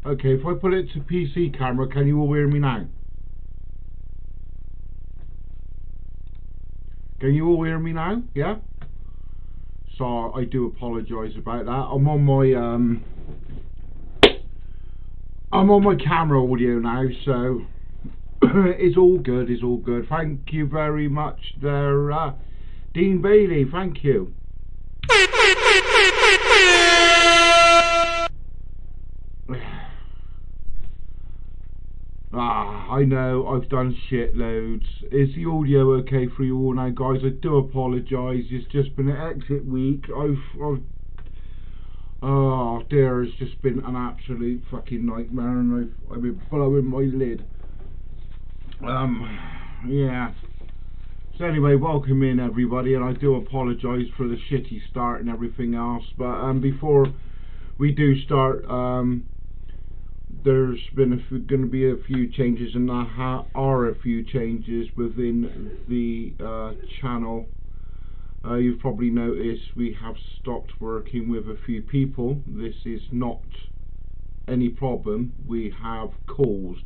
Okay, if I put it to PC camera, can you all hear me now? Can you all hear me now? Yeah? So I do apologise about that. I'm on my camera audio now, so it's all good, it's all good. Thank you very much there, Dean Bailey, thank you. I know, I've done shitloads. Is the audio okay for you all now, guys? I do apologise. It's just been an hectic week. Oh dear, it's just been an absolute fucking nightmare, and I've been blowing my lid. Yeah. So anyway, welcome in everybody, and I do apologise for the shitty start and everything else. But before we do start, there's been going to be a few changes, and there are a few changes within the channel. You've probably noticed we have stopped working with a few people. This is not any problem we have caused,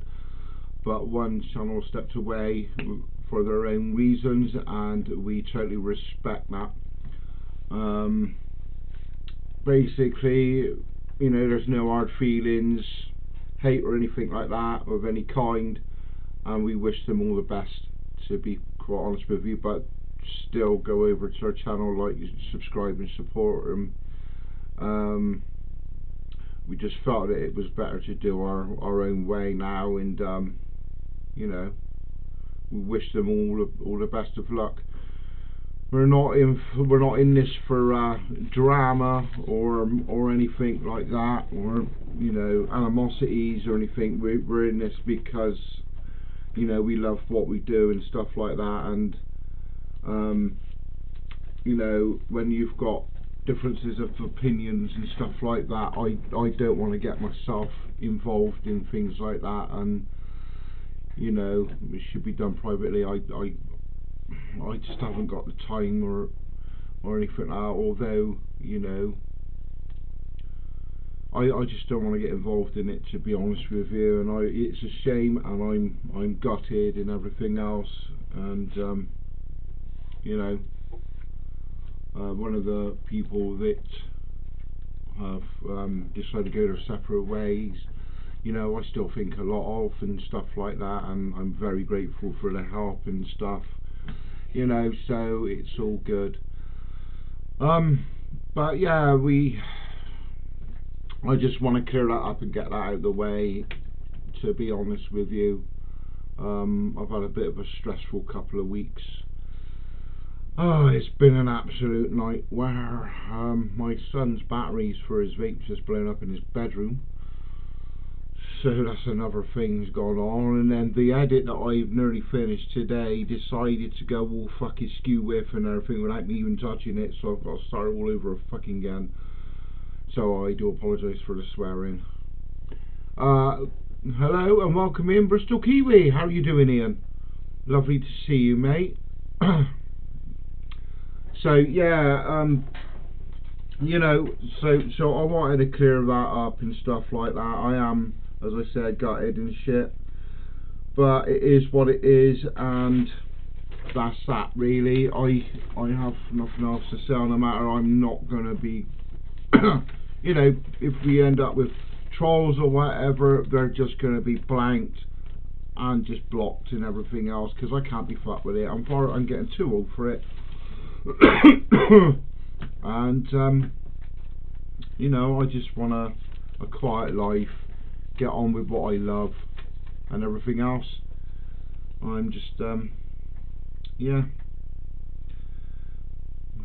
but one channel stepped away for their own reasons, and we totally respect that. Basically, you know, there's no hard feelings, hate or anything like that of any kind, and we wish them all the best, to be quite honest with you. But still go over to our channel, like, subscribe and support them. We just felt that it was better to do our own way now, and you know, we wish them all the best of luck. We're not in this for drama or anything like that, or you know, animosities or anything. We're in this because, you know, we love what we do and stuff like that, and you know, when you've got differences of opinions and stuff like that, I don't want to get myself involved in things like that, and you know, it should be done privately. I just haven't got the time or anything like that, although, you know, I just don't want to get involved in it, to be honest with you, and it's a shame, and I'm gutted and everything else, and you know, one of the people that have decided to go their separate ways, you know, I still think a lot of and stuff like that, and I'm very grateful for the help and stuff, you know, so it's all good. But yeah, I just want to clear that up and get that out of the way, to be honest with you. I've had a bit of a stressful couple of weeks. Oh, it's been an absolute nightmare. My son's batteries for his vape just blown up in his bedroom, so that's another thing's gone on. And then the edit that I've nearly finished today decided to go all fucking skew with and everything without me even touching it, so I've got to start all over fucking again. So I do apologise for the swearing. Hello and welcome in, Bristol Kiwi. How are you doing, Ian? Lovely to see you, mate. So yeah, you know, so I wanted to clear that up and stuff like that. I am, as I said, gutted and shit, but it is what it is, and that's that really. I have nothing else to say on the matter. I'm not gonna be you know, if we end up with trolls or whatever, they're just gonna be blanked and just blocked and everything else, because I can't be fucked with it. I'm getting too old for it. And you know, I just want a quiet life, get on with what I love and everything else. I'm just yeah,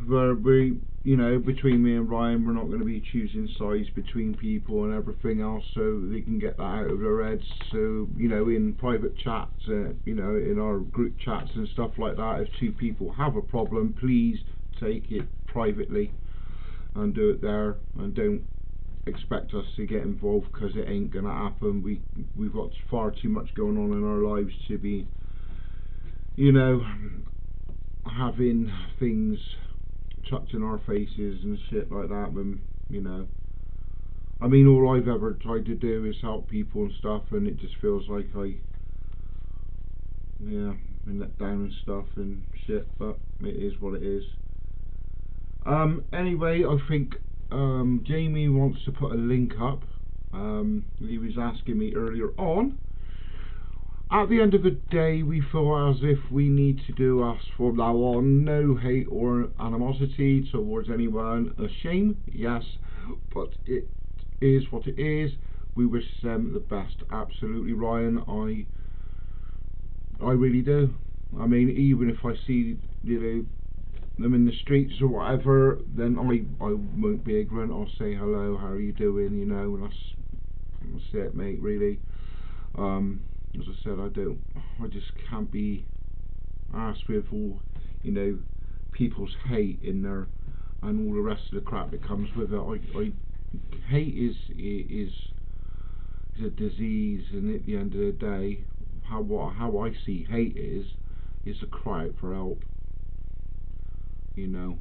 we, you know, between me and Ryan, we're not going to be choosing sides between people and everything else, so they can get that out of their heads. So, you know, in private chats, you know, in our group chats and stuff like that, if two people have a problem, please take it privately and do it there, and don't expect us to get involved, because it ain't going to happen. We've got far too much going on in our lives to be, you know, having things chucked in our faces and shit like that. When, you know, I mean, all I've ever tried to do is help people and stuff, and it just feels like yeah, been let down and stuff and shit, but it is what it is. Anyway, I think Jamie wants to put a link up. He was asking me earlier on. At the end of the day, we feel as if we need to do us from now on no hate or animosity towards anyone. A shame, yes, but it is what it is. We wish them the best. Absolutely, Ryan. I really do. I mean, even if I see, you know, them in the streets or whatever, then I won't be ignorant. I'll say hello, how are you doing, you know, and that's it, mate, really. As I said, I just can't be asked with all, you know, people's hate in there and all the rest of the crap that comes with it. Hate is a disease, and at the end of the day, how I see hate is a cry out for help, you know.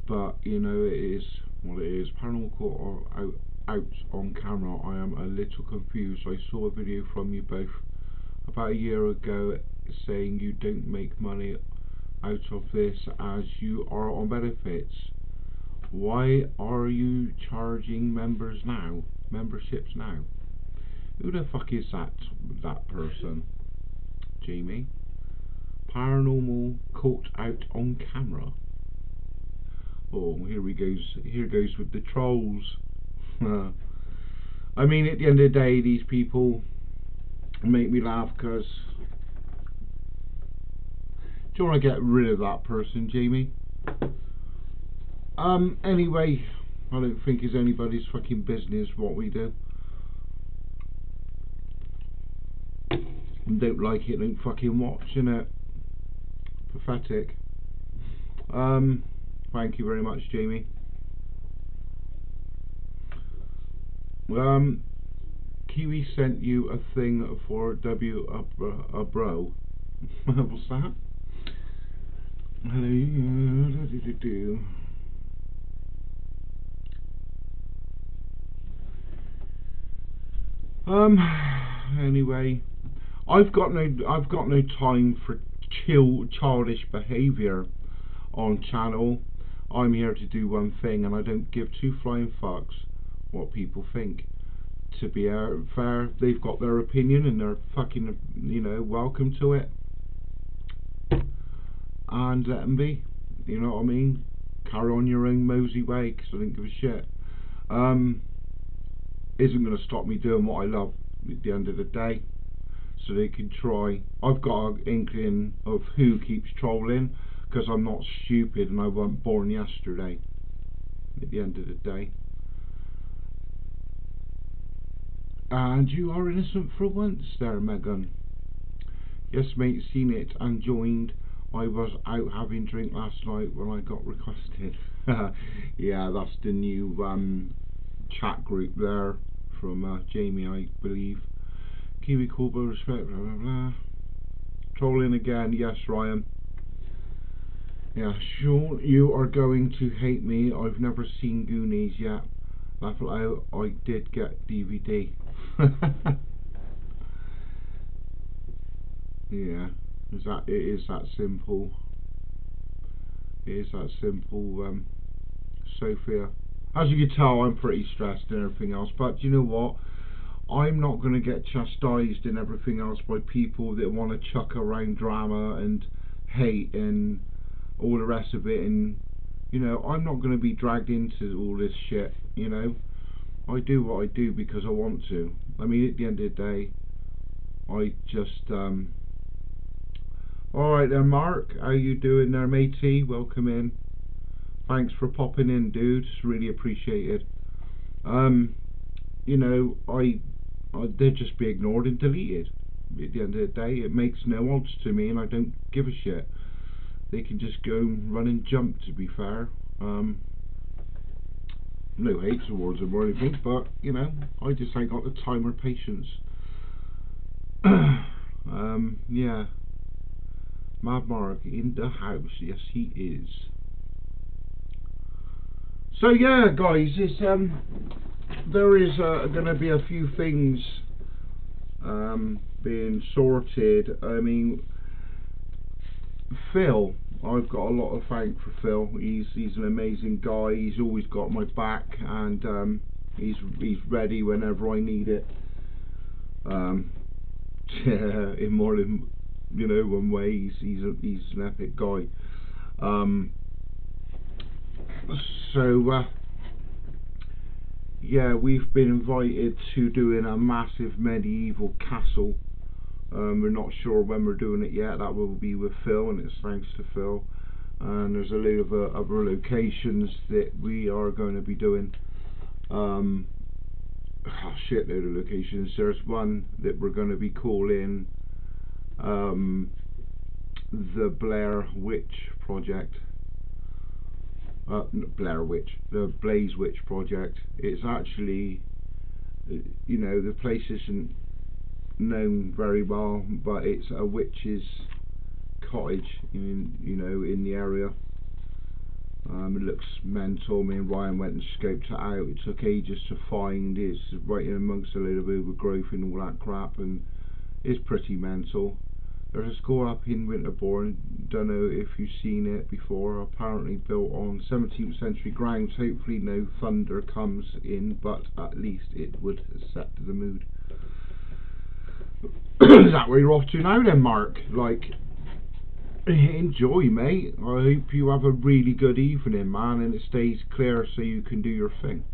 But you know, it is what it is. Paranormal Court are out on camera. I am a little confused. I saw a video from you both about a year ago saying you don't make money out of this as you are on benefits. Why are you charging memberships now? Who the fuck is that person? Jamie? Paranormal caught out on camera. Oh, here goes with the trolls. I mean, at the end of the day, these people make me laugh because... Do you want to get rid of that person, Jamie? Anyway, I don't think it's anybody's fucking business what we do. Don't like it, don't fucking watch, innit? Pathetic. Thank you very much, Jamie. Kiwi sent you a thing for a bro. What's that? Anyway, I've got no time for childish behaviour on channel. I'm here to do one thing, and I don't give two flying fucks what people think. To be fair, they've got their opinion, and they're fucking, you know, welcome to it. And let them be. You know what I mean? Carry on your own mosey way, because I don't give a shit. Isn't going to stop me doing what I love at the end of the day. So they can try. I've got an inkling of who keeps trolling, because I'm not stupid and I wasn't born yesterday. At the end of the day. And you are innocent for once there, Megan. Yes, mate, seen it and joined. I was out having drink last night when I got requested. Yeah, that's the new chat group there from Jamie, I believe. Kiwi Corbo, respect, blah blah blah. Trolling again, yes, Ryan. Yeah, sure, you are going to hate me. I've never seen Goonies yet. Laugh out, I did get DVD. Yeah, it is that simple. It is that simple, Sophia. As you can tell, I'm pretty stressed and everything else, but you know what? I'm not going to get chastised and everything else by people that want to chuck around drama and hate and all the rest of it, and you know, I'm not going to be dragged into all this shit, you know. I do what I do because I want to. I mean, at the end of the day, I just alright then, Mark, how you doing there, matey? Welcome in. Thanks for popping in, dude. It's really appreciated. You know, they'd just be ignored and deleted. At the end of the day, it makes no odds to me, and I don't give a shit. They can just go run and jump, to be fair. No hate towards them or anything, but you know, I just ain't got the time or patience. Yeah. Mad Mark in the house, yes he is. So yeah, guys, it's there is going to be a few things being sorted. I mean, Phil, I've got a lot of thanks for Phil. He's an amazing guy. He's always got my back, and he's ready whenever I need it. Yeah, in more than one way, he's an epic guy. So yeah, we've been invited to doing a massive medieval castle. We're not sure when we're doing it yet. That will be with Phil, and it's thanks to Phil. And there's a load of other locations that we are going to be doing. A shitload of locations. There's one that we're going to be calling the Blair Witch Project. The Blaze Witch Project. It's actually, the place isn't known very well, but it's a witch's cottage in the area. It looks mental. Me and Ryan went and scoped it out. It took ages to find. It's right in amongst a load of overgrowth and all that crap, and it's pretty mental. There's a school up in Winterbourne, don't know if you've seen it before, apparently built on 17th century grounds. Hopefully no thunder comes in, but at least it would set the mood. Is that where you're off to now then, Mark? Like, enjoy, mate. I hope you have a really good evening, man, and it stays clear so you can do your thing.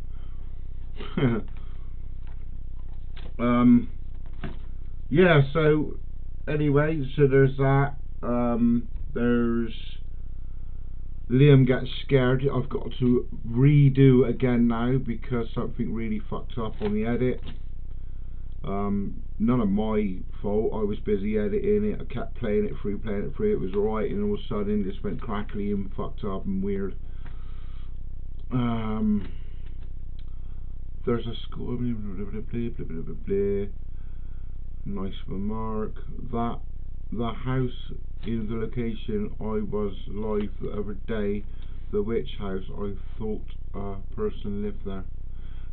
Yeah, so anyway, so there's that. There's Liam gets scared. I've got to redo again now because something really fucked up on the edit. None of my fault. I was busy editing it. I kept playing it through. It was alright, and all of a sudden it just went crackly and fucked up and weird. There's a school. Nice remark. That the house in the location I was live the other day, the witch house, I thought a person lived there.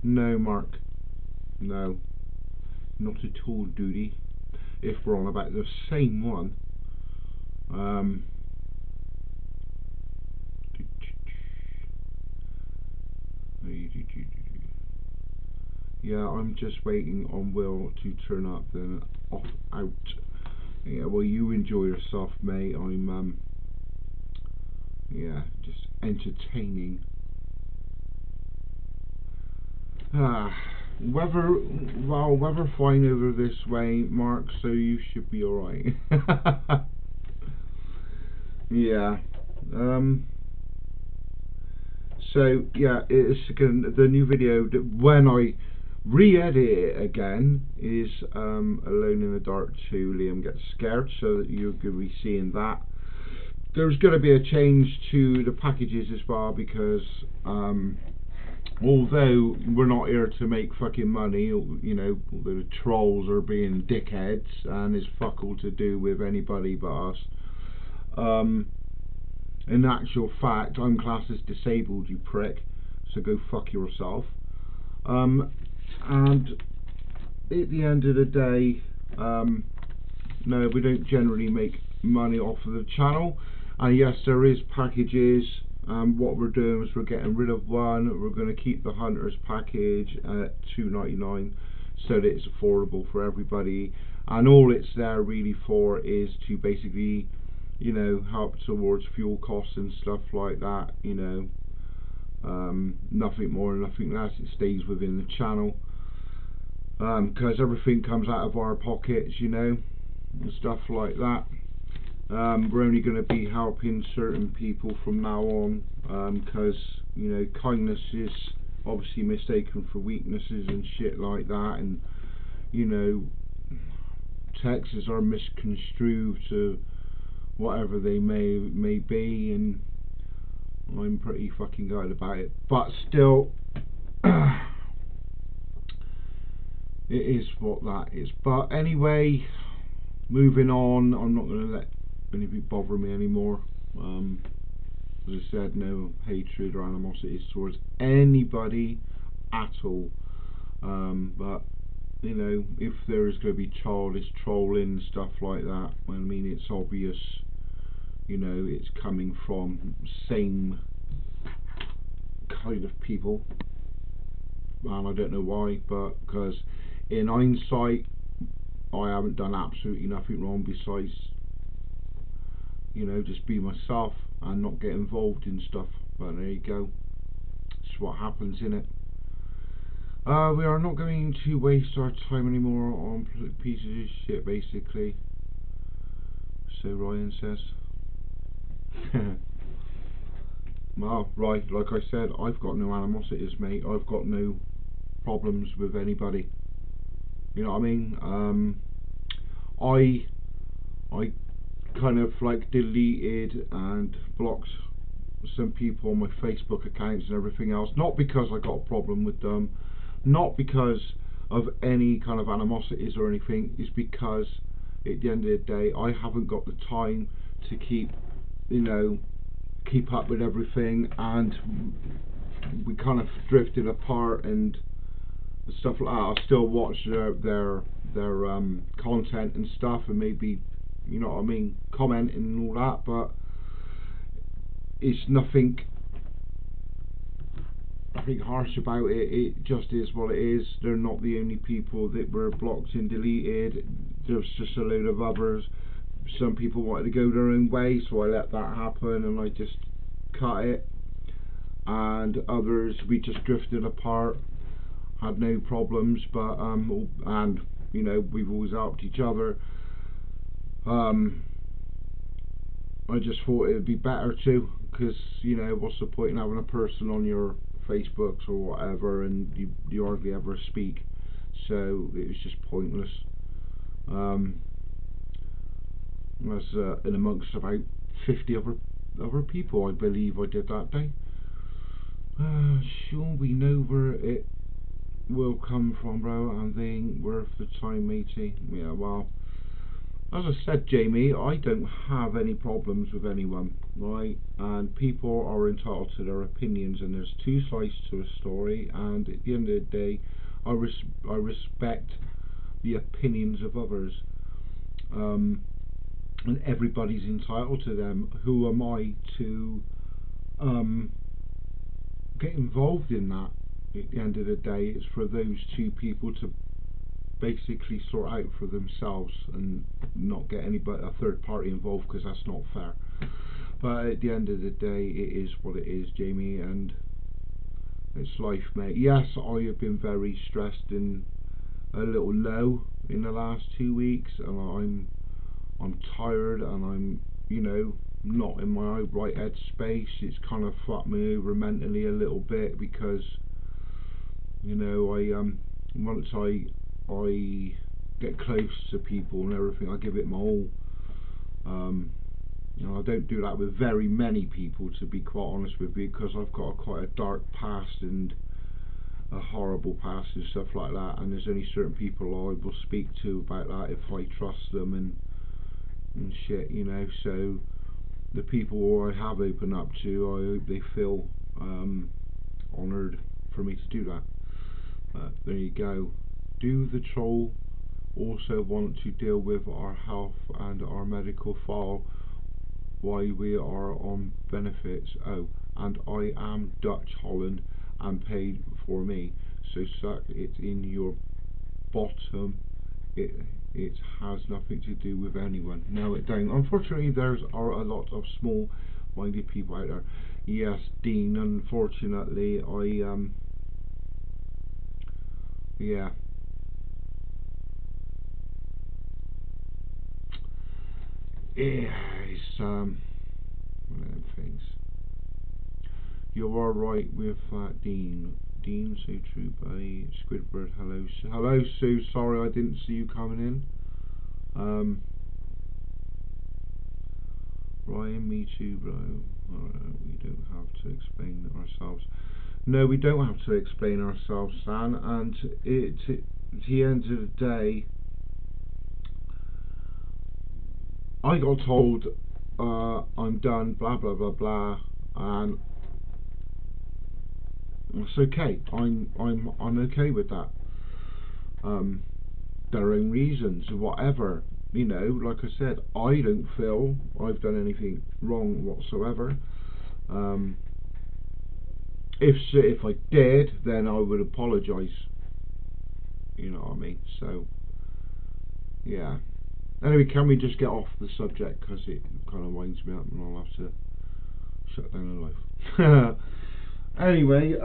No, Mark. No. Not at all, duty. If we're on about the same one. Yeah, I'm just waiting on Will to turn up, then off out. Yeah, well, you enjoy yourself, mate. I'm yeah, just entertaining. Weather fine over this way, Mark, so you should be alright. Yeah. So yeah, it's the new video that when I re-edit it again is Alone in the Dark 2 Liam Gets Scared, so that you're going to be seeing that. There's going to be a change to the packages as well, because although we're not here to make fucking money, the trolls are being dickheads and it's fuck all to do with anybody but us. In actual fact, I'm classed as disabled, you prick, so go fuck yourself. And at the end of the day, no, we don't generally make money off of the channel. And yes, there is packages. What we're doing is we're getting rid of one. We're going to keep the Hunters package at $2.99 so that it's affordable for everybody. And all it's there really for is to basically, help towards fuel costs and stuff like that. Nothing more, nothing less. It stays within the channel. Because everything comes out of our pockets, and stuff like that. We're only going to be helping certain people from now on, because kindness is obviously mistaken for weaknesses and shit like that, and texts are misconstrued to whatever they may be, and I'm pretty fucking gutted about it, but still it is what that is. But anyway, moving on, I'm not going to let anybody bother me anymore. as I said, no hatred or animosity towards anybody at all. But you know, if there is going to be childish trolling and stuff like that, well, I mean, it's obvious. You know, it's coming from same kind of people, and I don't know why, but because in hindsight, I haven't done absolutely nothing wrong besides, you know, just be myself and not get involved in stuff. But there you go. It's what happens, innit? We are not going to waste our time anymore on pieces of shit, basically. So Ryan says. Well, right, like I said, I've got no animosities, mate. I've got no problems with anybody. You know what I mean? I kind of like deleted and blocked some people on my Facebook accounts and everything else. Not because I got a problem with them, not because of any kind of animosities or anything. It's because at the end of the day, I haven't got the time to keep, you know, keep up with everything, and we kind of drifted apart and stuff like that. I'll still watch their content and stuff, and maybe, you know what I mean, comment and all that, but it's nothing harsh about it. It just is what it is. They're not the only people that were blocked and deleted. There's just a load of others. Some people wanted to go their own way, so I let that happen and I just cut it. And others, we just drifted apart, had no problems, but and you know, we've always helped each other. I just thought it would be better to, because, you know, what's the point in having a person on your Facebooks or whatever and you hardly ever speak, so it was just pointless. As in amongst about 50 other people, I believe I did that day. Sure, we know where it will come from, bro, and they ain't worth the time, matey. Yeah, well, as I said, Jamie, I don't have any problems with anyone, right? And people are entitled to their opinions, and there's two sides to a story, and at the end of the day, I respect the opinions of others. And everybody's entitled to them. Who am I to get involved in that? At the end of the day, it's for those two people to basically sort out for themselves and not get anybody, a third party involved, because that's not fair. But at the end of the day, it is what it is, Jamie, and it's life, mate. Yes, I have been very stressed and a little low in the last 2 weeks, and I'm tired, and I'm, you know, not in my right head space. It's kind of fucked me over mentally a little bit, because, you know, once I get close to people and everything, I give it my all. You know, I don't do that with very many people, to be quite honest with you, because I've got quite a dark past and a horrible past and stuff like that, and there's only certain people I will speak to about that if I trust them and shit, you know. So the people I have opened up to, I hope they feel honoured for me to do that. There you go. Do the troll also want to deal with our health and our medical file while we are on benefits? Oh, and I am Dutch Holland and paid for me, so suck it in your bottom. It has nothing to do with anyone. No, it don't. Unfortunately, there are a lot of small-minded people out there. Yes, Dean. Unfortunately, yeah. Yeah, it's one of them things. You are right with Dean. Dean, so true, buddy. Squidward, hello. Hello, Sue. Sorry I didn't see you coming in. Ryan, me too, bro. We don't have to explain ourselves. No, we don't have to explain ourselves, Stan. And at the end of the day, I got told I'm done, blah blah blah blah. and it's okay. I'm okay with that. Their own reasons or whatever. You know, like I said, I don't feel I've done anything wrong whatsoever. If I did, then I would apologise. You know what I mean? So, yeah. Anyway, can we just get off the subject, because it kind of winds me up and I'll have to shut down the live. Anyway,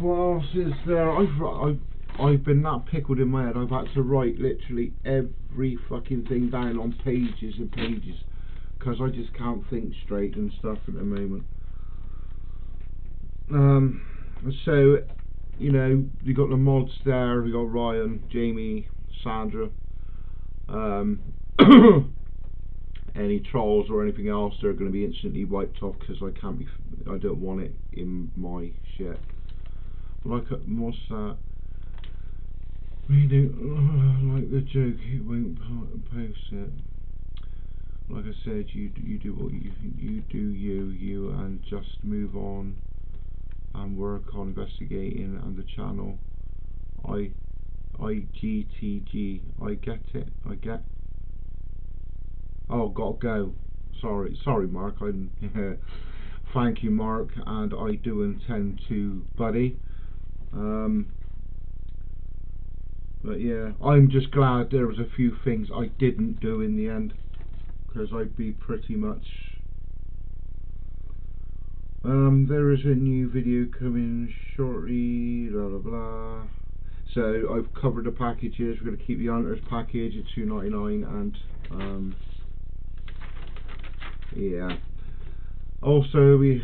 what else is there? I've been that pickled in my head. I've had to write literally every fucking thing down on pages and pages, because I just can't think straight and stuff at the moment. So, you know, we got the mods there. We got Ryan, Jamie, Sandra. Any trolls or anything else, they're going to be instantly wiped off, because I don't want it in my shit. Like, what's that? We don't like the joke, it won't post it. Like I said, you do what you do, you and just move on and work on investigating and the channel. IGTG. I get it. I get. Oh, gotta go. Sorry, Mark. Thank you, Mark, and I do intend to, buddy. But yeah, I'm just glad there was a few things I didn't do in the end, because I'd be pretty much. There is a new video coming shortly. Blah blah blah. So I've covered the packages. We're going to keep the Hunters package at $2.99, and yeah. Also, we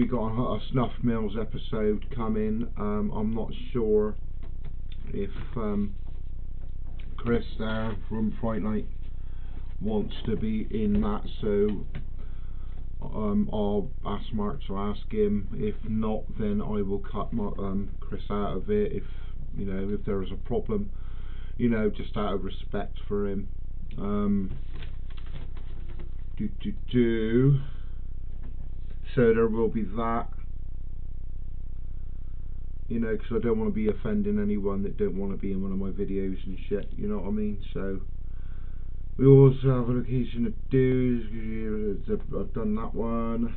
got a Snuff Mills episode coming. I'm not sure if Chris there from Fright Night wants to be in that, so I'll ask Mark to ask him. If not, then I will cut Chris out of it. If you know, if there is a problem, you know, just out of respect for him. So there will be that, you know, because I don't want to be offending anyone that don't want to be in one of my videos and shit, you know what I mean? So we also have a location of dues. I've done that one.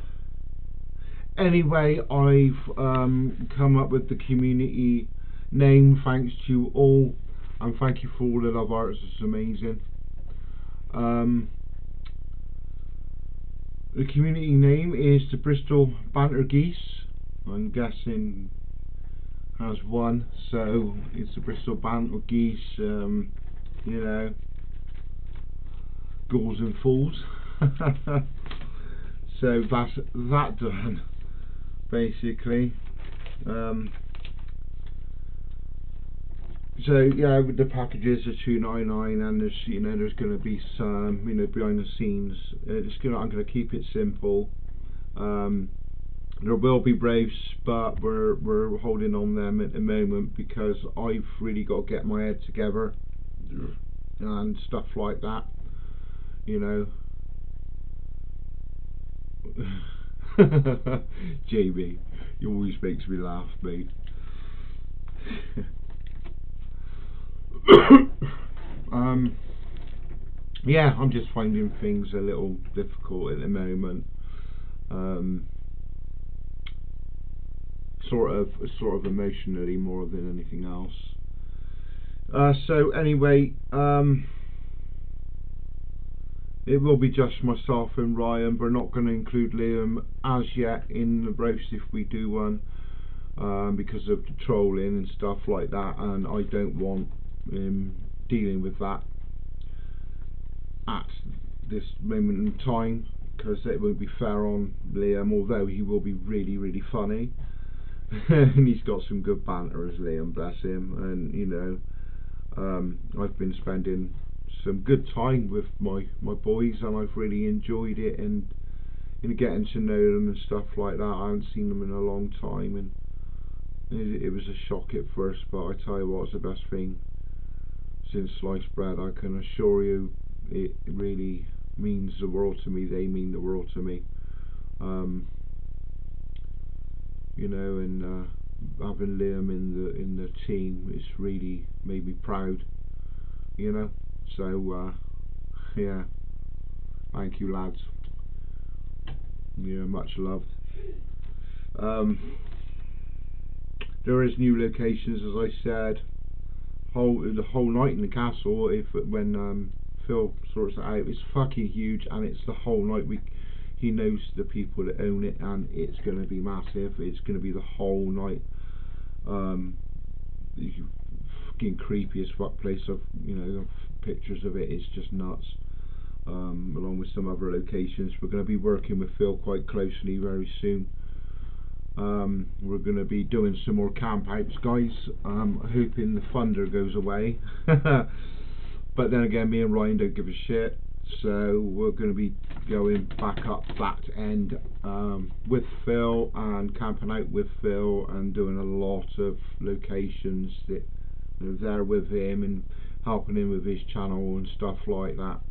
Anyway, I've come up with the community name, thanks to you all, and thank you for all the love arts. It's amazing. The community name is the Bristol Banter Geese. I'm guessing has one, so it's the Bristol Banter Geese. You know, ghouls and fools. So that's that done, basically. So yeah, with the packages are $2.99, and there's, you know, there's going to be some, you know, behind the scenes. I'm going to keep it simple. There will be briefs, but we're holding on them at the moment, because I've really got to get my head together and stuff like that, you know. JB, you always makes me laugh, mate. Yeah, I'm just finding things a little difficult at the moment. Sort of emotionally more than anything else. So anyway, it will be just myself and Ryan. We're not going to include Liam as yet in the roast if we do one, because of the trolling and stuff like that, and I don't want him dealing with that at this moment in time, because it won't be fair on Liam, although he will be really, really funny. And he's got some good banter as Liam, bless him. And you know, I've been spending some good time with my boys, and I've really enjoyed it, and you know, getting to know them and stuff like that. I haven't seen them in a long time, and it was a shock at first, but I tell you what, it's the best thing since sliced bread. I can assure you, it really means the world to me. They mean the world to me. you know, and having Liam in the team, it's really made me proud, you know. So yeah, thank you, lads. Yeah, much loved. There is new locations, as I said. The whole night in the castle. When Phil sorts it out, it's fucking huge, and it's the whole night. He knows the people that own it, and it's going to be massive. It's going to be the whole night. Fucking creepy as fuck place. Of pictures of it. It's just nuts. Along with some other locations, we're going to be working with Phil quite closely very soon. We're going to be doing some more camp outs, guys. Hoping the thunder goes away. But then again, me and Ryan don't give a shit, so we're going to be going back up that end with Phil, and camping out with Phil, and doing a lot of locations that are there with him, and helping him with his channel and stuff like that.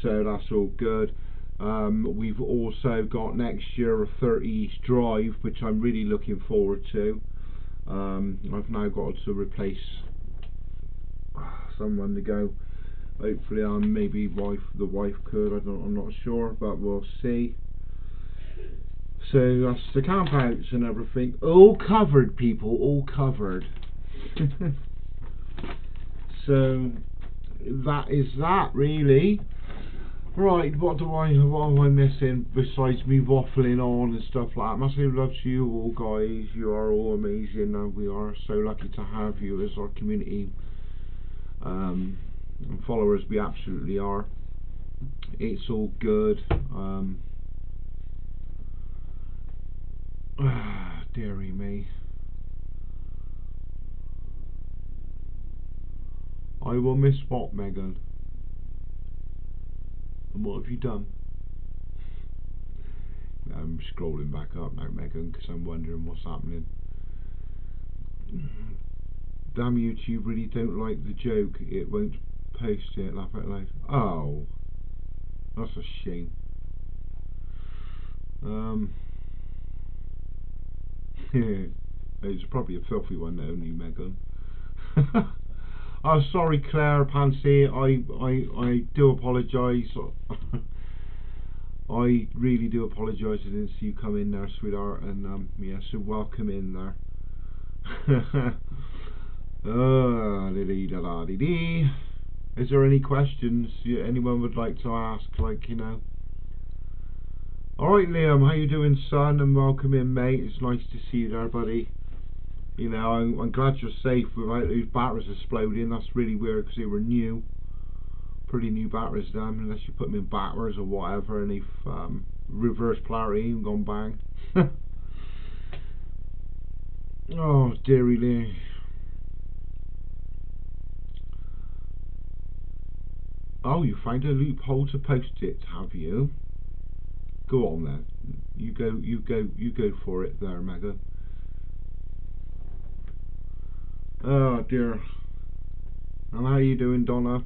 So that's all good. We've also got next year a 30 drive, which I'm really looking forward to. I've now got to replace someone to go. Hopefully, maybe the wife could. I'm not sure, but we'll see. So that's the camp outs and everything. All covered, people. All covered. So that is that, really. Right, what am I missing besides me waffling on and stuff like that? Massive love to you all, guys. You are all amazing, and we are so lucky to have you as our community and followers. We absolutely are. It's all good. Dearie me. I will miss what, Megan? And what have you done? I'm scrolling back up now, Megan, because I'm wondering what's happening. Damn you, you really don't like the joke. It won't post it. Laugh out loud. Oh, that's a shame. It's probably a filthy one, only Megan. Oh, sorry, Claire Pansy. I do apologise. I really do apologise. I didn't see you come in there, sweetheart. And yeah, so welcome in there. Is there any questions anyone would like to ask? Like, you know. Alright, Liam, how you doing, son? And welcome in, mate. It's nice to see you there, buddy. You know, I'm glad you're safe without those batteries exploding. That's really weird because they were new. Pretty new batteries, then, unless you put them in backwards or whatever, and they've reverse polarity and gone bang. Oh, dearie me. Oh, you find a loophole to post it, have you? Go on then. You go for it there, Mega. Oh dear. And how you doing, Donna?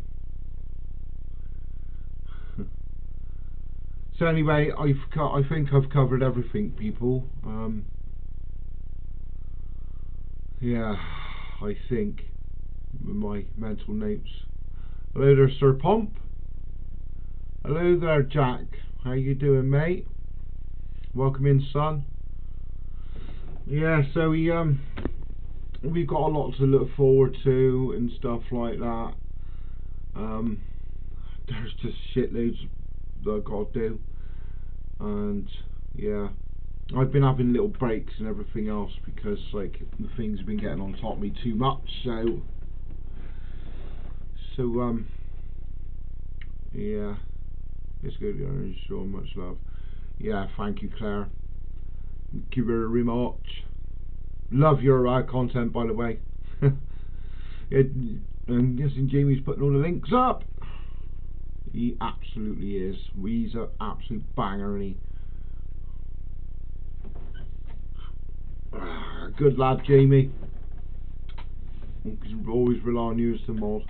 So anyway, I think I've covered everything, people. Yeah, I think with my mental notes. Hello there, Sir Pomp. Hello there, Jack. How you doing, mate? Welcome in, son. Yeah, so we've got a lot to look forward to and stuff like that. There's just shitloads that I've got to do, and yeah, I've been having little breaks and everything else because like the things have been getting on top of me too much. So yeah, it's good. So much love. Yeah, thank you, Claire. Thank you very much. Love your content, by the way. I'm guessing Jamie's putting all the links up. He absolutely is. He's an absolute banger, and good lad, Jamie. We always rely on you as the mod.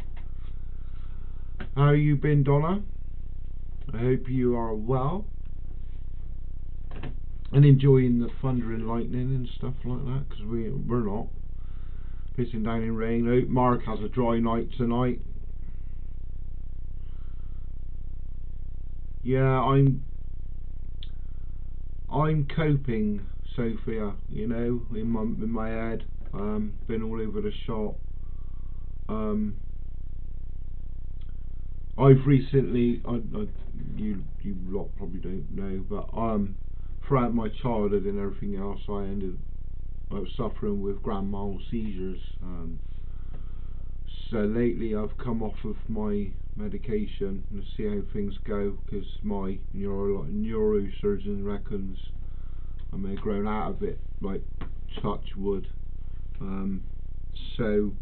How you been, Donna? I hope you are well. and enjoying the thunder and lightning and stuff like that, because we're not pissing down in rain. I hope Mark has a dry night tonight. Yeah, I'm coping, Sophia. You know, in my head. Been all over the shop. I've recently, you lot probably don't know, but throughout my childhood and everything else, I was suffering with grand mal seizures. So lately I've come off of my medication to see how things go, because my neurosurgeon reckons I may have grown out of it, like touch wood. So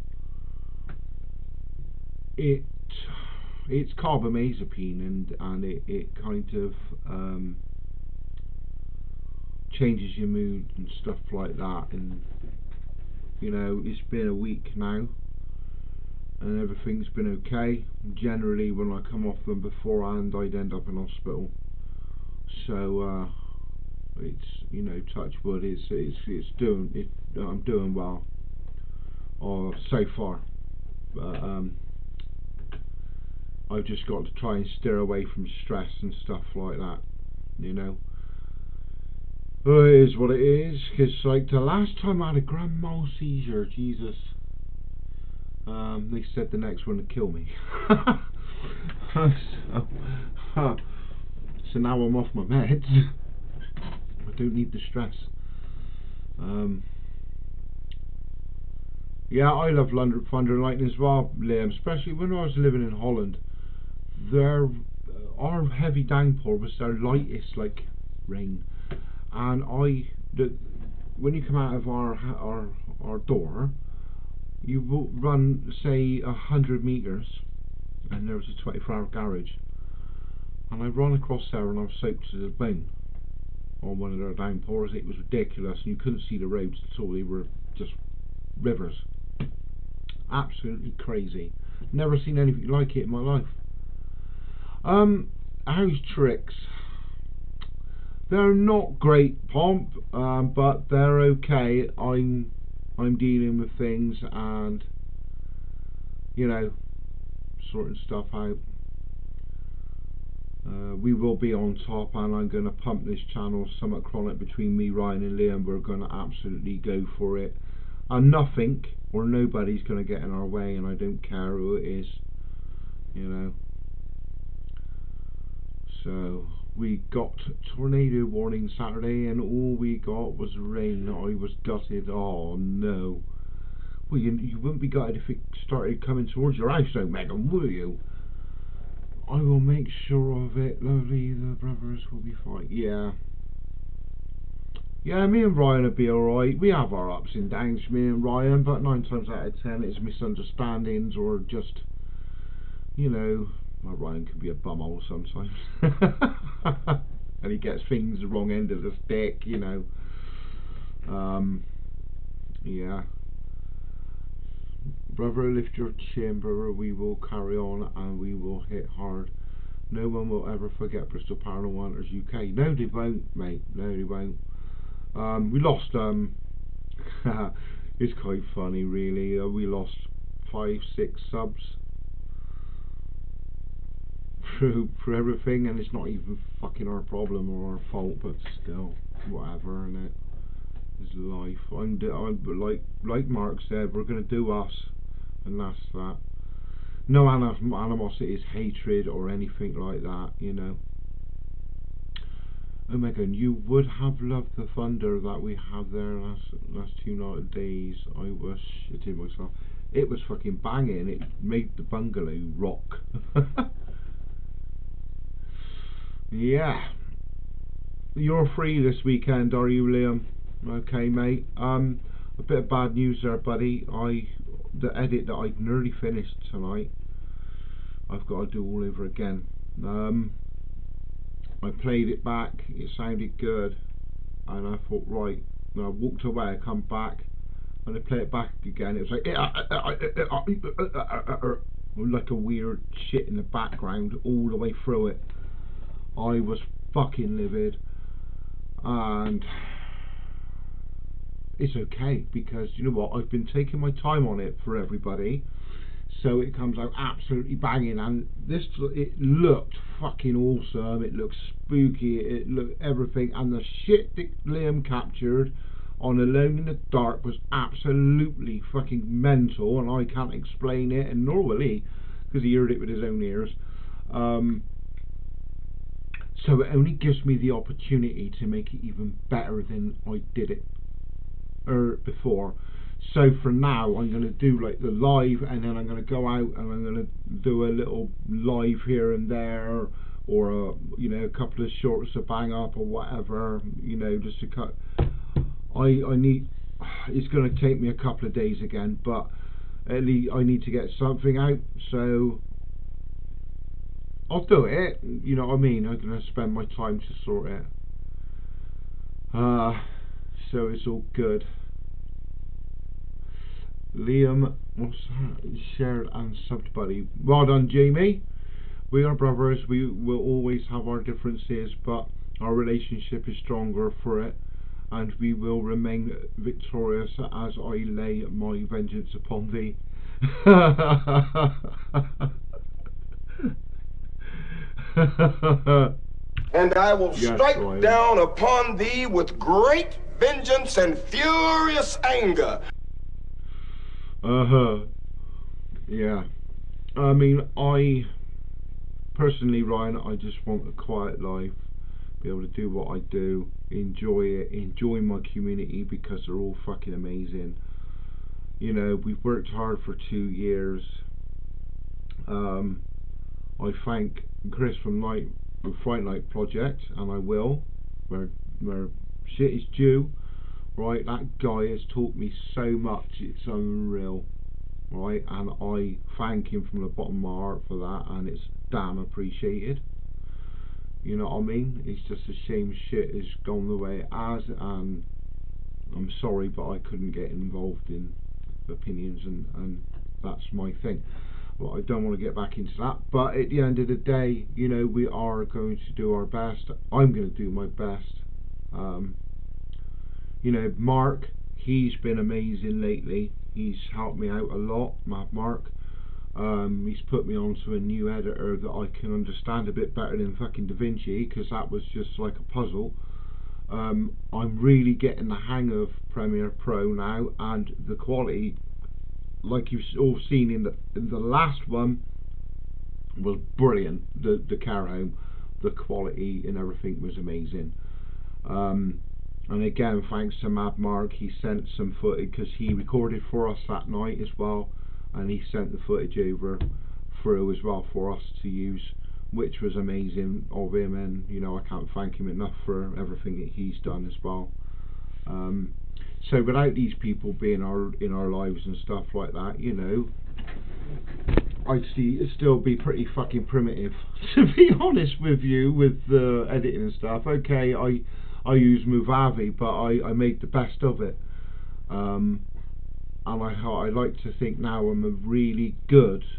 it's carbamazepine, and it kind of changes your mood and stuff like that. And you know, it's been a week now and everything's been okay. Generally when I come off them beforehand, I'd end up in hospital. So it's, you know, touch wood, I'm doing well so far, but I've just got to try and steer away from stress and stuff like that, you know. Well, it is what it is, because like the last time I had a grand mal seizure, Jesus, they said the next one would kill me. So now I'm off my meds. I don't need the stress. Yeah, I love thunder and lightning as well, Liam, especially when I was living in Holland. Our heavy downpour was their lightest, like, rain. And when you come out of our door, you will run, say, 100 metres, and there was a 24-hour garage. And I ran across there and I was soaked to the bone on one of their downpours. It was ridiculous, and you couldn't see the roads at all. They were just rivers. Absolutely crazy. Never seen anything like it in my life. House tricks. They're not great pomp, but they're okay. I'm dealing with things and, you know, sorting stuff out. We will be on top, and I'm going to pump this channel somewhat chronic between me, Ryan and Liam. We're going to absolutely go for it, and nothing or nobody's going to get in our way, and I don't care who it is, you know. So we got tornado warning Saturday, and all we got was rain. I was gutted. Oh no. Well, you wouldn't be gutted if it started coming towards your house though, Megan, will you? I will make sure of it, lovely. The brothers will be fine. Yeah. Yeah, me and Ryan will be alright. We have our ups and downs, me and Ryan, but 9 times out of 10 it's misunderstandings, or just, you know, well, Ryan can be a bumhole sometimes. And he gets things the wrong end of the stick, you know. Yeah. Brother, lift your chin, brother. We will carry on and we will hit hard. No one will ever forget Bristol Paranormal Hunters UK. No, they won't, mate. No, they won't. We lost. It's quite funny, really. We lost 5, 6 subs for everything, and it's not even fucking our problem or our fault, but still, whatever, innit? It's life. Like Mark said, we're gonna do us, and that's that. No animosity, is hatred or anything like that, you know. Oh my god, you would have loved the thunder that we had there last 2 days. I was shitting myself. It was fucking banging. It made the bungalow rock. Yeah. You're free this weekend, are you, Liam? Okay, mate. A bit of bad news there, buddy. The edit that I'd nearly finished tonight, I've got to do all over again. I played it back, it sounded good, and I thought, right, and I walked away, I come back, and I play it back again, it was like a weird shit in the background all the way through it. I was fucking livid. and it's okay, because you know what, I've been taking my time on it for everybody, so it comes out absolutely banging. And this, it looked fucking awesome, it looked spooky, it looked everything, and the shit that Liam captured on Alone in the Dark was absolutely fucking mental, and I can't explain it, and nor will he, because he heard it with his own ears. So it only gives me the opportunity to make it even better than I did it before. So for now, I'm going to do like the live, and then I'm going to go out and I'm going to do a little live here and there, or a, you know, a couple of shorts to bang up or whatever, you know, just to cut. I need. It's going to take me a couple of days again, but at least I need to get something out. So I'll do it. You know what I mean? I'm going to spend my time to sort it. So it's all good. Liam, what's that? Shared and subbed, buddy. Well done, Jamie. We are brothers. We will always have our differences, but our relationship is stronger for it, and we will remain victorious as I lay my vengeance upon thee. And I will strike down upon thee with great vengeance and furious anger. Yeah. I mean, I personally, Ryan, I just want a quiet life, be able to do what I do, enjoy it, enjoy my community, because they're all fucking amazing. You know, we've worked hard for 2 years. I thank Chris from the Fright Night Project, and I will, where shit is due. Right, that guy has taught me so much, it's unreal. Right, and I thank him from the bottom of my heart for that, and it's damn appreciated. You know what I mean? It's just a shame shit has gone the way it has, and I'm sorry, but I couldn't get involved in opinions, and that's my thing. Well, I don't want to get back into that, but at the end of the day, you know, we are going to do our best. I'm going to do my best. You know, Mark, he's been amazing lately. He's helped me out a lot, Mark. He's put me onto a new editor that I can understand a bit better than fucking DaVinci, because that was just like a puzzle. I'm really getting the hang of Premiere Pro now, and the quality, like you've all seen in the last one, was brilliant. The care home, the quality and everything was amazing. And again, thanks to Mad Mark, he sent some footage, because he recorded for us that night as well, and he sent the footage over through as well for us to use, which was amazing of him, and you know, I can't thank him enough for everything that he's done as well. So without these people being in our lives and stuff like that, you know, I'd still be pretty fucking primitive, to be honest with you, with the editing and stuff. Okay, I use Movavi, but I made the best of it. And I like to think now I'm a really good-ish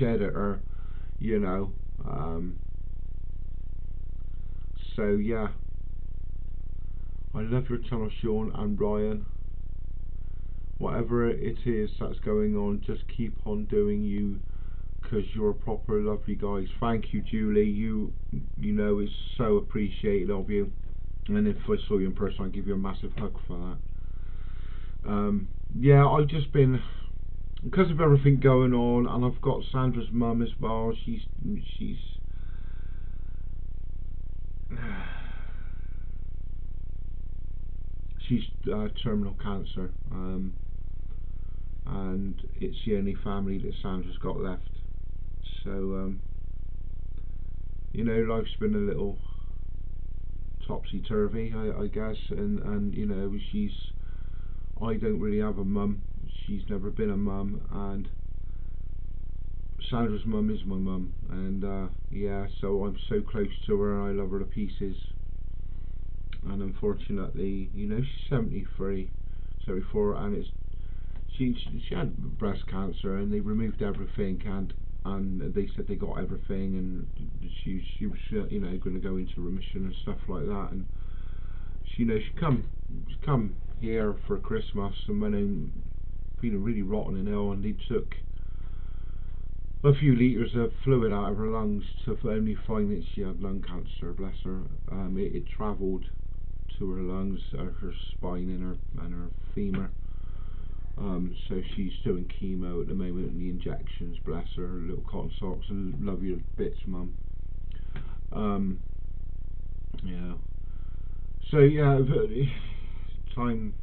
editor, you know. So yeah, I love your channel, Sean and Ryan. Whatever it is that's going on, just keep on doing you, because you're proper lovely guys. Thank you, Julie. You know, it's so appreciated of you. And if I saw you in person, I'd give you a massive hug for that. Yeah, I've just been, because of everything going on, and I've got Sandra's mum as well. She's terminal cancer, and it's the only family that Sandra's got left. So you know, life's been a little topsy-turvy, I guess, and you know, I don't really have a mum. She's never been a mum, and Sandra's mum is my mum, and yeah, so I'm so close to her, and I love her to pieces. And unfortunately, you know, she's 73, 74, and she had breast cancer, and they removed everything, and and they said they got everything, and she was you know, going to go into remission and stuff like that, and she, you know, she come here for Christmas and went in feeling really rotten and ill, and they took a few litres of fluid out of her lungs to only find that she had lung cancer, bless her. It travelled to her lungs, her spine and her femur. So she's doing chemo at the moment, and the injections, bless her, little cotton socks, and love you bits, mum. Yeah. So yeah, time.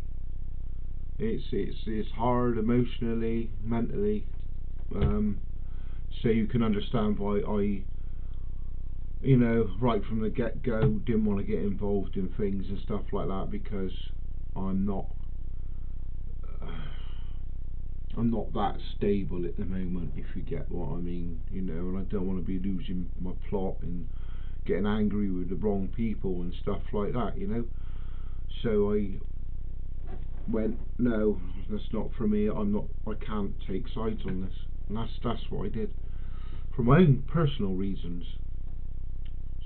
It's hard emotionally, mentally. So you can understand why I, you know, right from the get-go didn't want to get involved in things and stuff like that, because I'm not that stable at the moment, if you get what I mean, you know, and I don't want to be losing my plot and getting angry with the wrong people and stuff like that, you know. So I went, no, that's not for me. I can't take sides on this, and that's what I did for my own personal reasons.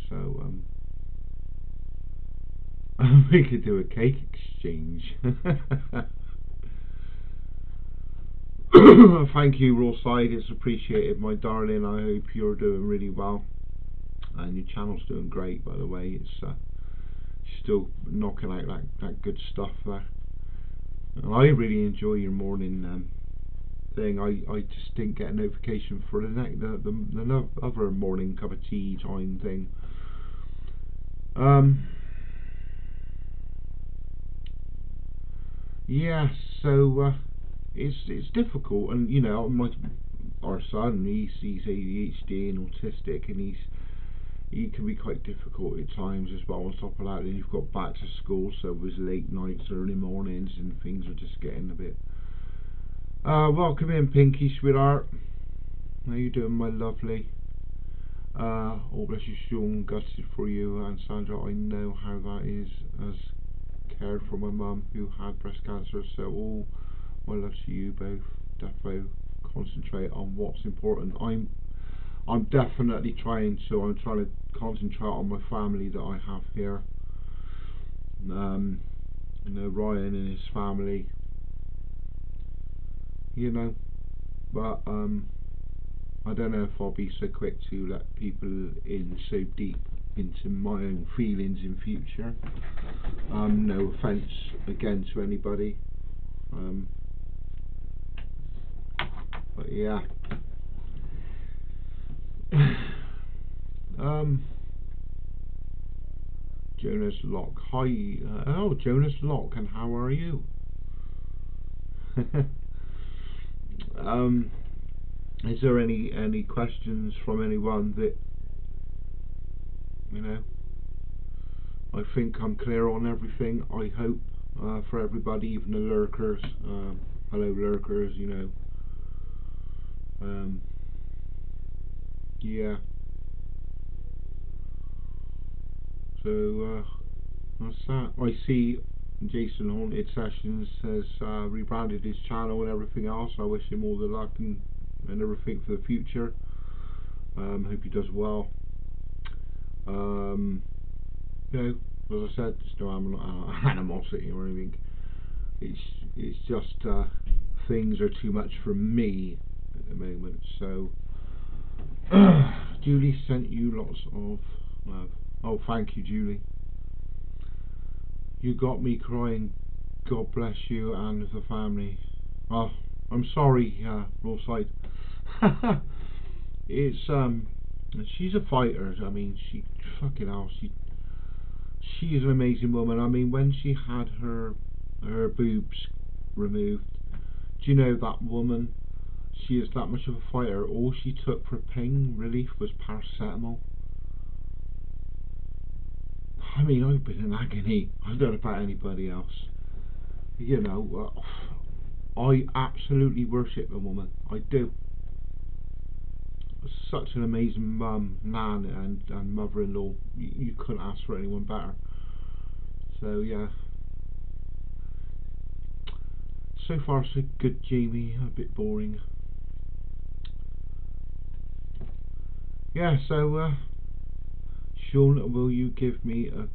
So we could do a cake exchange. Thank you, Rawside. It's appreciated, my darling. I hope you're doing really well, and your channel's doing great, by the way. It's still knocking out that good stuff there. And I really enjoy your morning thing. I just didn't get a notification for the other morning cup of tea time thing. Yeah, so it's difficult, and you know, our son, he's ADHD and autistic, and he can be quite difficult at times as well. On top of that, then you've got back to school, so it was late nights, early mornings, and things are just getting a bit. Welcome in, Pinky, sweetheart. How you doing, my lovely? Oh, bless you, Sean. Gutted for you, and Sandra. I know how that is, as cared for my mum who had breast cancer. So all my love to you both. Defo concentrate on what's important. I'm definitely trying to. I'm trying to concentrate on my family that I have here. You know, Ryan and his family. You know, but I don't know if I'll be so quick to let people in so deep into my own feelings in future. No offence again to anybody. But yeah. Jonas Locke. Hi. Oh, Jonas Locke, and how are you? Is there any questions from anyone that, you know? I think I'm clear on everything, I hope, for everybody, even the lurkers. Hello, lurkers, you know. Yeah. So that's that. I see Jason Haunted Sessions has rebranded his channel and everything else. I wish him all the luck and everything for the future. Hope he does well. You know, as I said, there's no animosity or anything. It's just things are too much for me at the moment. So Julie sent you lots of love. Oh, thank you, Julie. You got me crying. God bless you and the family. Oh, I'm sorry, Rawside. It's she's a fighter. I mean, she fucking hell. She is an amazing woman. I mean, when she had her boobs removed, do you know that woman? She is that much of a fighter. All she took for pain relief was paracetamol. I mean, I've been in agony. I don't know about anybody else. You know, I absolutely worship the woman. I do. Such an amazing mum, nan, and mother-in-law. You couldn't ask for anyone better. So yeah. So far so good, Jamie. A bit boring. yeah, so Sean, will you give me a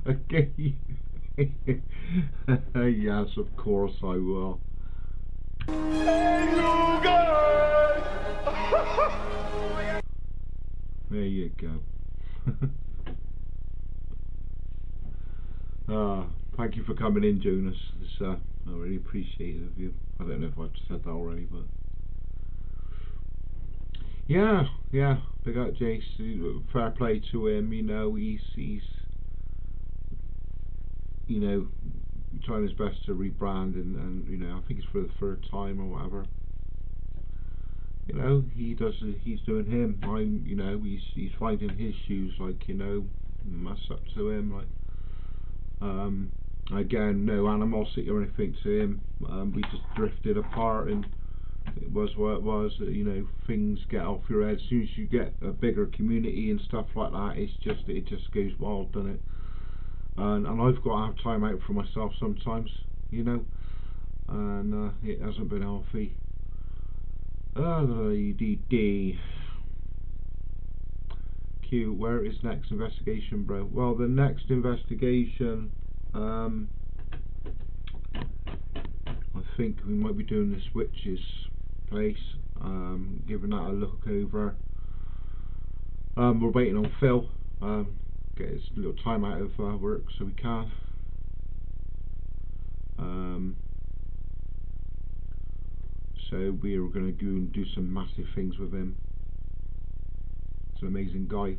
okay. Yes, of course I will. Hey, you guys! There you go. Thank you for coming in, Jonas. I really appreciate it of you. I don't know if I've said that already, but yeah, big up Jace. Fair play to him. You know, he's you know, trying his best to rebrand, and you know, I think it's for the third time or whatever. You know, he's doing him. You know, he's finding his shoes, like, you know, that's up to him. Like, again, no animosity or anything to him. We just drifted apart, and it was what it was. You know, things get off your head as soon as you get a bigger community and stuff like that. It just goes wild, doesn't it? And I've got to have time out for myself sometimes, you know, and it hasn't been healthy. Q, where is next investigation, bro? Well, the next investigation, I think we might be doing this witch's place, giving that a look over. We're waiting on Phil, get his little time out of work so we can. So we are going to go and do some massive things with him. He's an amazing guy.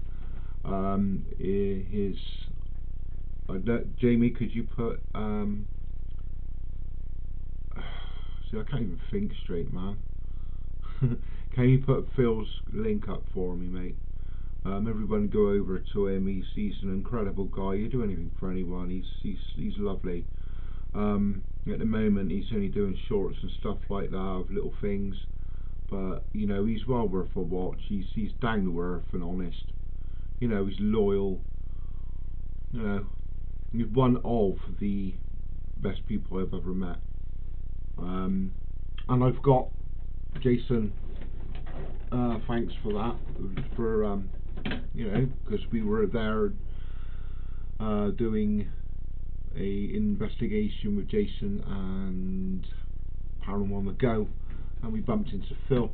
Jamie, could you put see, I can't even think straight, man. Can you put Phil's link up for me, mate? Everyone go over to him. He's an incredible guy. He'd do anything for anyone. He's lovely. At the moment he's only doing shorts and stuff like that of little things, but you know, he's well worth a watch. He's down to earth and honest. You know, he's loyal. You know, he's one of the best people I've ever met. And I've got Jason. Thanks for that. For you know, because we were there doing a investigation with Jason and Paranormal on the Go, and we bumped into Phil,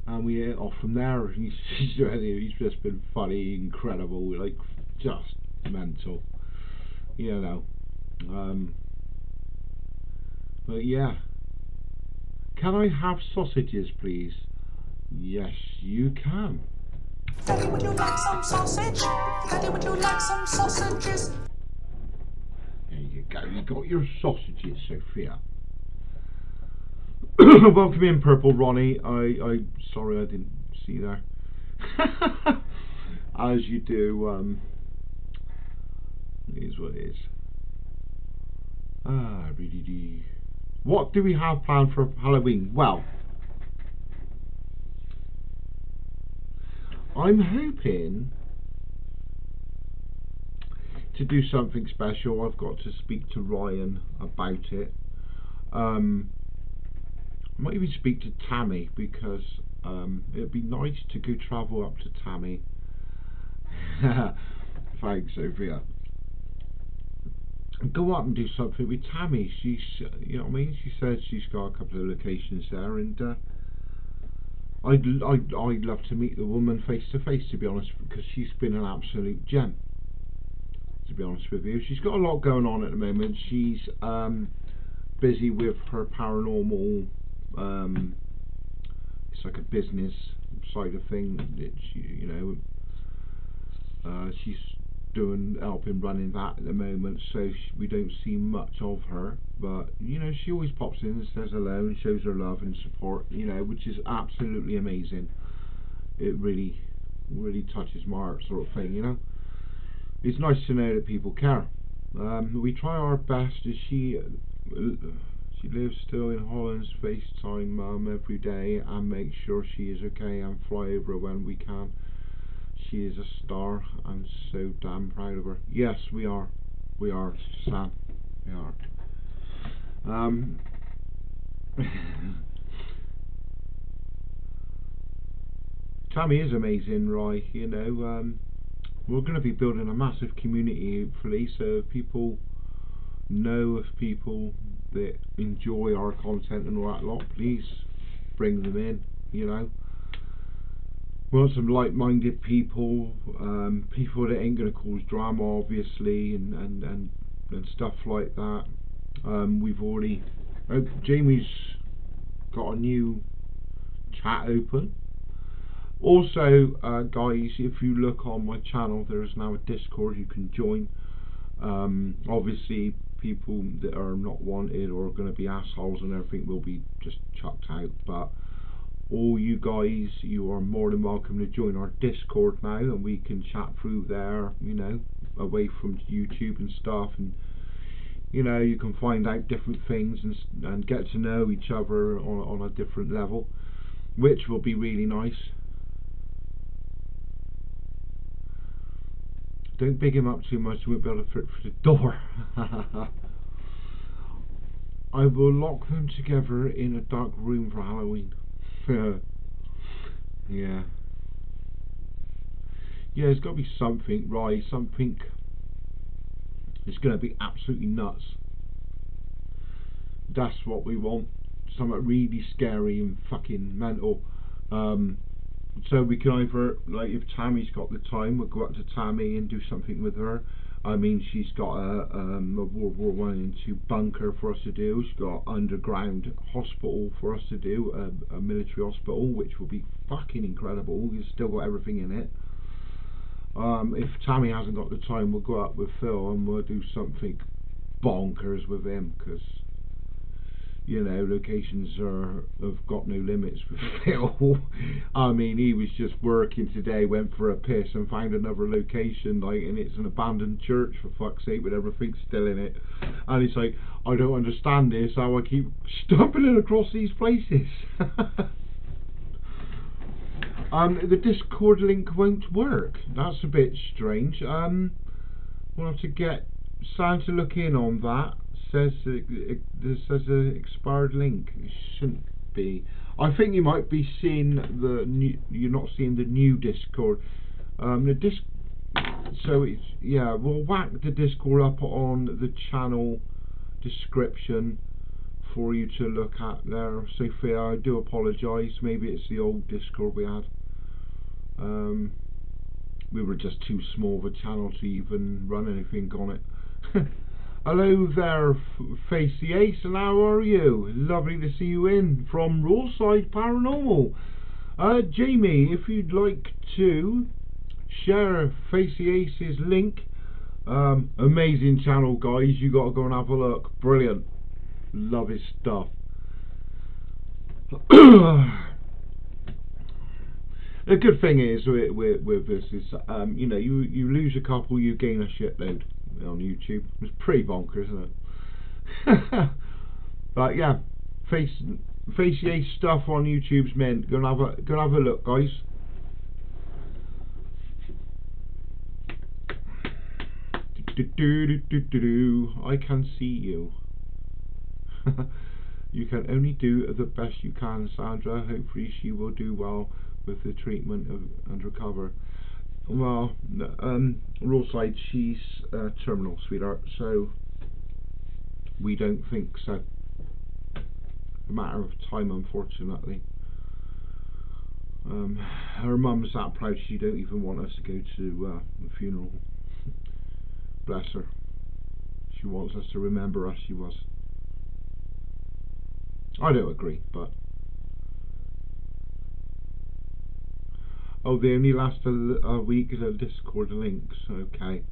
and we ate off from there. He's just been funny, incredible, like just mental, you know. But yeah, can I have sausages, please? Yes, you can. Daddy, would you like some sausage? Daddy, would you like some sausages? There you go, you got your sausages, Sophia. Welcome in, Purple Ronnie. I sorry I didn't see that. As you do, it is what it is. What do we have planned for Halloween? Well, I'm hoping to do something special. I've got to speak to Ryan about it. I might even speak to Tammy, because it'd be nice to go travel up to Tammy. Thanks, Sophia. Go up and do something with Tammy. She's, you know what I mean? She says she's got a couple of locations there, and I'd love to meet the woman face to face, to be honest, because she's been an absolute gem. To be honest with you, she's got a lot going on at the moment. She's busy with her paranormal. It's like a business side of thing that she, you know, she's helping running that at the moment, so we don't see much of her, but you know, she always pops in and says hello and shows her love and support, you know, which is absolutely amazing. It really touches my heart, sort of thing, you know. It's nice to know that people care. We try our best. As she lives still in Holland's, FaceTime Mum every day and make sure she is okay and fly over when we can. She is a star. I'm so damn proud of her. Yes, we are, Sam. We are. Tammy is amazing, right? You know, we're going to be building a massive community, hopefully, so if people know of people that enjoy our content and all that lot, please bring them in, you know. We want some like-minded people, people that ain't going to cause drama, obviously, and stuff like that. We've already... Jamie's got a new chat open. Also, guys, if you look on my channel, there is now a Discord you can join. Obviously, people that are not wanted or are going to be assholes and everything will be just chucked out, but all you guys, you are more than welcome to join our Discord now, and we can chat through there, you know, away from YouTube and stuff, and you know, you can find out different things and get to know each other on a different level, which will be really nice. Don't big him up too much, you won't be able to fit through the door. I will lock them together in a dark room for Halloween. Yeah. Yeah, there's got to be something, right? Something is going to be absolutely nuts. That's what we want. Something really scary and fucking mental. So we can either, like, if Tammy's got the time, we'll go up to Tammy and do something with her. I mean, she's got a World War I and II bunker for us to do. She's got underground hospital for us to do, a military hospital, which will be fucking incredible. It's still got everything in it. If Tammy hasn't got the time, we'll go up with Phil and we'll do something bonkers with him, because, you know, locations have got no limits with Phil. I mean, he was just working today, went for a piss and found another location, like, and it's an abandoned church, for fuck's sake, with everything still in it. And it's like, I don't understand this, how I keep stumbling across these places. The Discord link won't work. That's a bit strange. We'll have to get Sam to look in on that. Says this says an expired link. It shouldn't be. I think you might be seeing the new. You're not seeing the new Discord. So it's, yeah. We'll whack the Discord up on the channel description for you to look at there. Sophia, I do apologise. Maybe it's the old Discord we had. We were just too small of a channel to even run anything on it. Hello there, Facey Ace, and how are you? Lovely to see you in from Roarside Paranormal. Jamie, if you'd like to share Facey Ace's link, amazing channel, guys. You got to go and have a look. Brilliant. Love his stuff. The good thing is with this is, you know, you lose a couple, you gain a shitload on YouTube. It's pretty bonkers, isn't it? But yeah, Facey Ace stuff on YouTube's meant. Go and have a look, guys. I can see you. You can only do the best you can, Sandra. Hopefully she will do well with the treatment and recover. Well, Roarside, she's terminal, sweetheart, so we don't think so. A matter of time, unfortunately. Her mum's that proud she don't even want us to go to the funeral. Bless her. She wants us to remember as she was. I don't agree, but oh, they only last a week as a Discord links. Okay,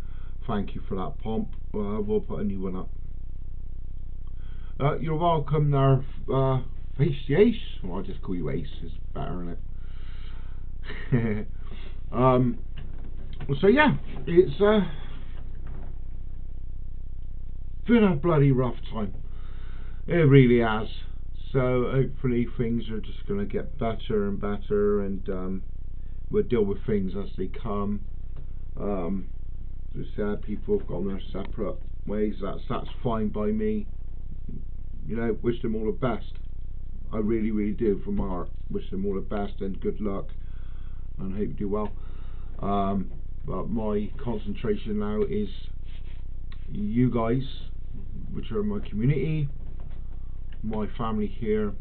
thank you for that, Pomp. We'll put a new one up. You're welcome there, Facey Ace. Well, I'll just call you Ace, it's better, isn't it? So yeah, it's been a bloody rough time. It really has. So hopefully things are just going to get better and better, and we'll deal with things as they come. It's sad people have gone their separate ways. That's fine by me. You know, wish them all the best. I really, really do, from my heart. Wish them all the best and good luck. and I hope you do well. But my concentration now is you guys, which are my community, my family here,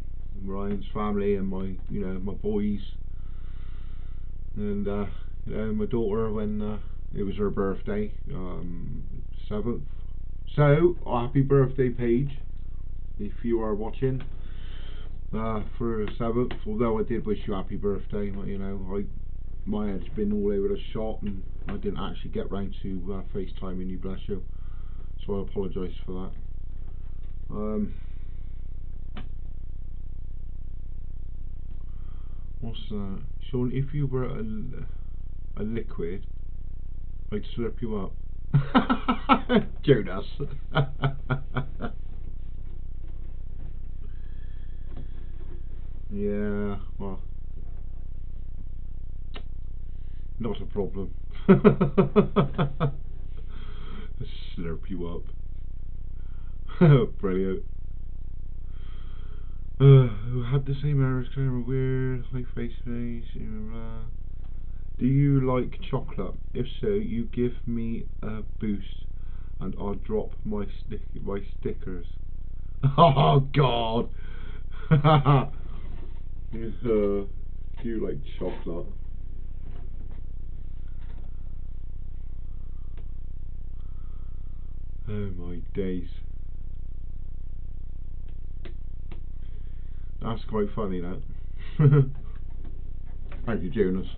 Ryan's family, and my, you know, my boys, and you know, my daughter when it was her birthday, 7th. So happy birthday, Paige, if you are watching, for 7th. Although I did wish you happy birthday, you know, my head's been all over the shop and I didn't actually get round to FaceTiming you, bless you. So I apologise for that. What's that? Sean, if you were a liquid, I'd slurp you up. Jonas. Yeah, well, not a problem. Slurp you up. Brilliant. Who had the same errors, kind of weird, like face, do you like chocolate? If so, you give me a boost and I'll drop my stickers. Oh God. Do you like chocolate? Oh my days. That's quite funny, that. Thank you, Jonas.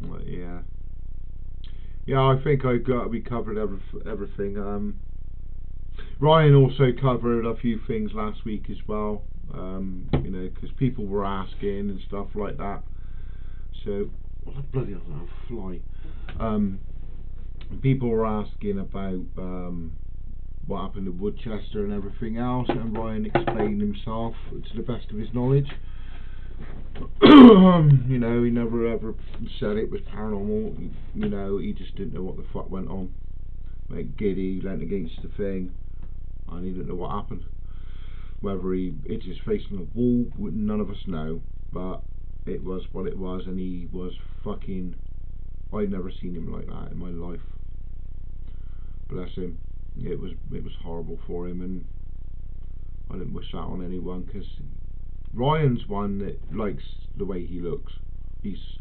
But yeah. Yeah, I think we covered everything. Ryan also covered a few things last week as well. You know, because people were asking and stuff like that. So, what the bloody hell is that fly? People were asking about what happened at Woodchester and everything else, and Ryan explained himself to the best of his knowledge. You know, he never ever said it was paranormal. You know, he just didn't know what the fuck went on. Like giddy, leant against the thing, and he didn't know what happened. Whether he hit his face on the wall, none of us know. But it was what it was, and he was fucking. I'd never seen him like that in my life. Bless him. It was horrible for him, and I didn't wish that on anyone, because Ryan's one that likes the way he looks. He's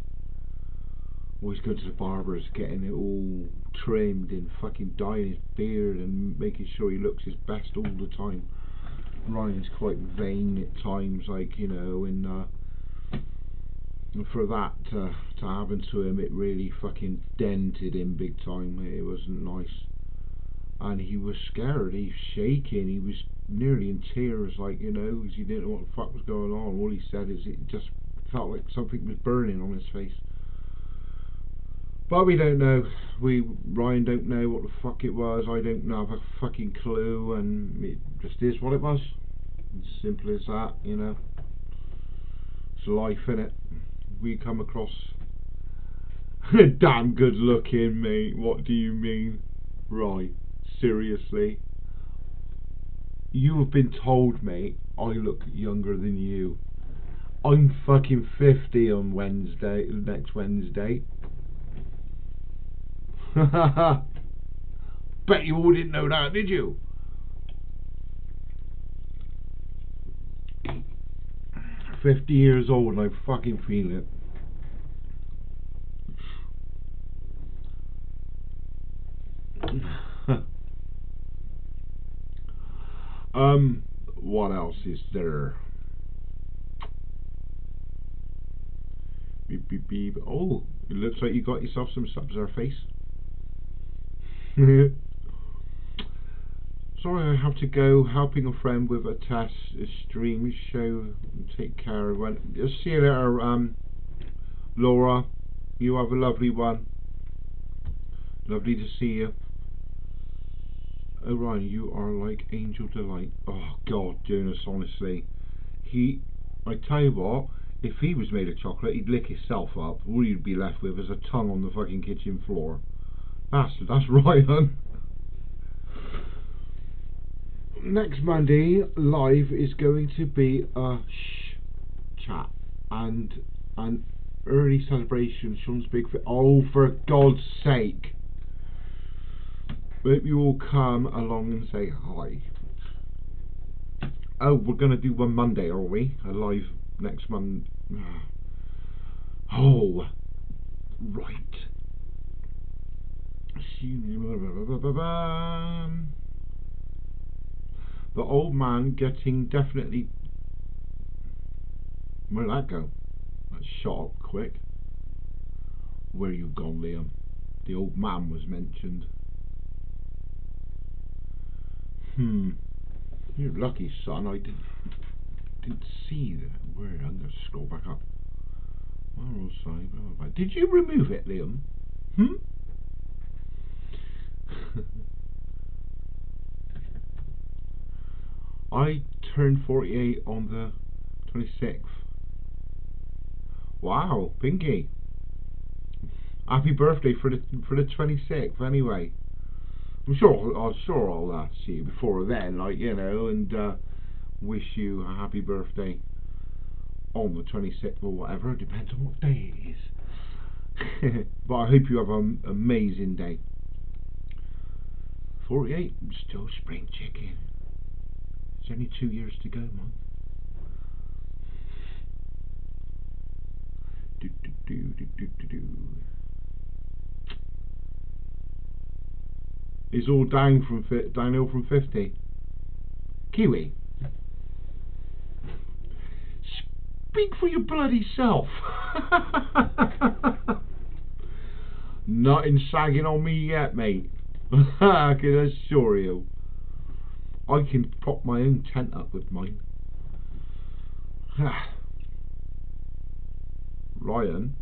always going to the barbers, getting it all trimmed and fucking dyeing his beard and making sure he looks his best all the time. Ryan's quite vain at times, like, you know, and for that to happen to him, it really fucking dented him big time. It wasn't nice. And he was scared, he was shaking, he was nearly in tears, like, you know, because he didn't know what the fuck was going on. All he said is it just felt like something was burning on his face. But we don't know. Ryan don't know what the fuck it was. I don't have a fucking clue, and it just is what it was. As simple as that, you know. It's life, innit? We come across damn good looking, mate. What do you mean? Right. Seriously, you have been told, mate, I look younger than you. I'm fucking 50 on Wednesday, next Wednesday. Bet you all didn't know that, did you? I'm 50 years old and I fucking feel it. What else is there? Beep beep beep. Oh, it looks like you got yourself some subs there, face. Sorry, I have to go. Helping a friend with a test, a stream show. Take care, everyone. See you later, Laura. You have a lovely one. Lovely to see you. Oh, Ryan, you are like angel delight. Oh God, Jonas, honestly, I tell you what, if he was made of chocolate, he'd lick himself up. All you'd be left with is a tongue on the fucking kitchen floor. That's Ryan. Next Monday live is going to be a chat. and an early celebration. Sean's big fit. Oh, for God's sake! Hope you all come along and say hi. Oh, we're gonna do one Monday, are we? A live next Monday. Oh, right. The old man getting definitely. Where'd that go? That shot up quick. Where you gone, Liam? The old man was mentioned. You're lucky, son. I didn't see that. Where? I'm gonna scroll back up. Did you remove it, Liam? I turned 48 on the 26th. Wow, Pinky. Happy birthday for the 26th. Anyway, I'm sure I'll see you before then, like, you know, and wish you a happy birthday on the 26th or whatever. Depends on what day it is. But I hope you have an amazing day. 48, still spring chicken. It's only 2 years to go, man. It's all downhill from 50. Kiwi, speak for your bloody self. Nothing sagging on me yet, mate. I can assure you. I can prop my own tent up with mine. Ryan,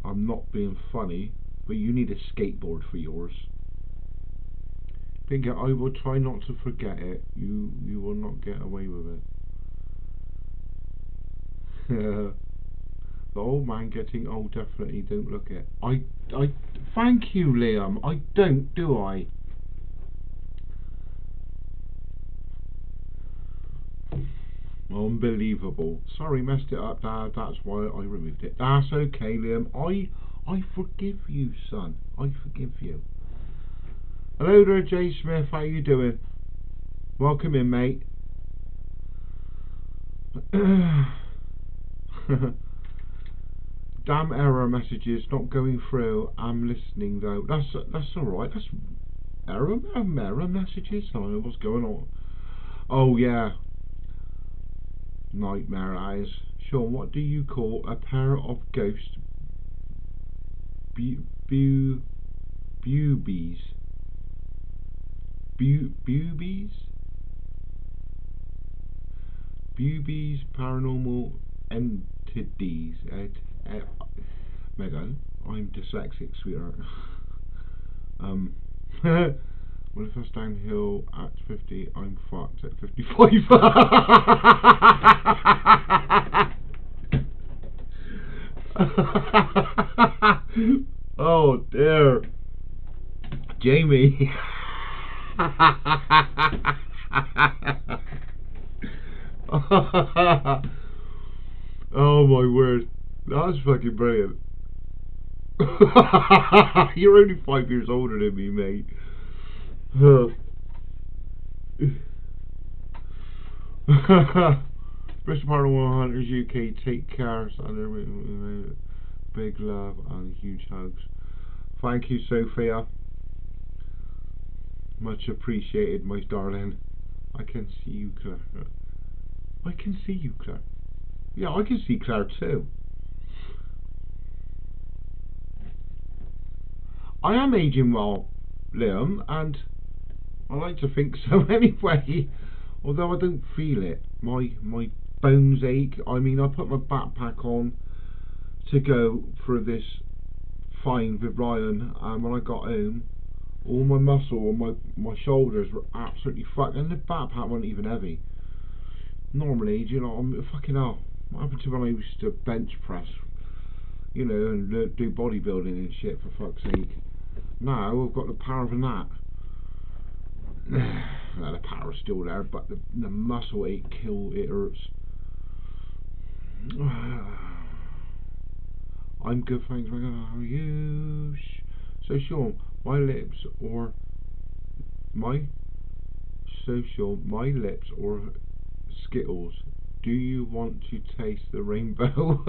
I'm not being funny, but you need a skateboard for yours. Pinky, I will try not to forget it. You will not get away with it. The old man getting old, definitely don't look it. I thank you, Liam. I don't, do I? Unbelievable. Sorry, messed it up, Dad. That's why I removed it. That's okay, Liam. I forgive you, son. I forgive you. Hello there, Jay Smith. How you doing? Welcome in, mate. Damn error messages not going through. I'm listening though. That's all right. That's error messages. I don't know what's going on. Oh yeah. Nightmare eyes. Sean, what do you call a pair of ghost boobies? Boobies, paranormal entities. Megan, I'm dyslexic, sweetheart. What if I downhill at 50? I'm fucked at 55. Oh dear, Jamie. Oh my word, that's fucking brilliant. You're only 5 years older than me, mate. Bristol Paranormal Hunters UK, take care. Big love and huge hugs. Thank you, Sophia. Much appreciated, my darling. I can see you, Claire. I can see you, Claire. Yeah, I can see Claire too. I am aging well, Liam, and I like to think so anyway. Although I don't feel it. My bones ache. I mean, I put my backpack on to go for this find with Ryan, and when I got home, all my muscle on my shoulders were absolutely fucked, and the backpack wasn't even heavy. Normally, do you know, I'm fucking hell. What happened to when I used to bench press, you know, and do bodybuilding and shit, for fuck's sake. Now I've got the power of a gnat. The power's still there, but the muscle ache it hurts. I'm good, thanks. How are you? So Sean, my lips or my lips or Skittles? Do you want to taste the rainbow?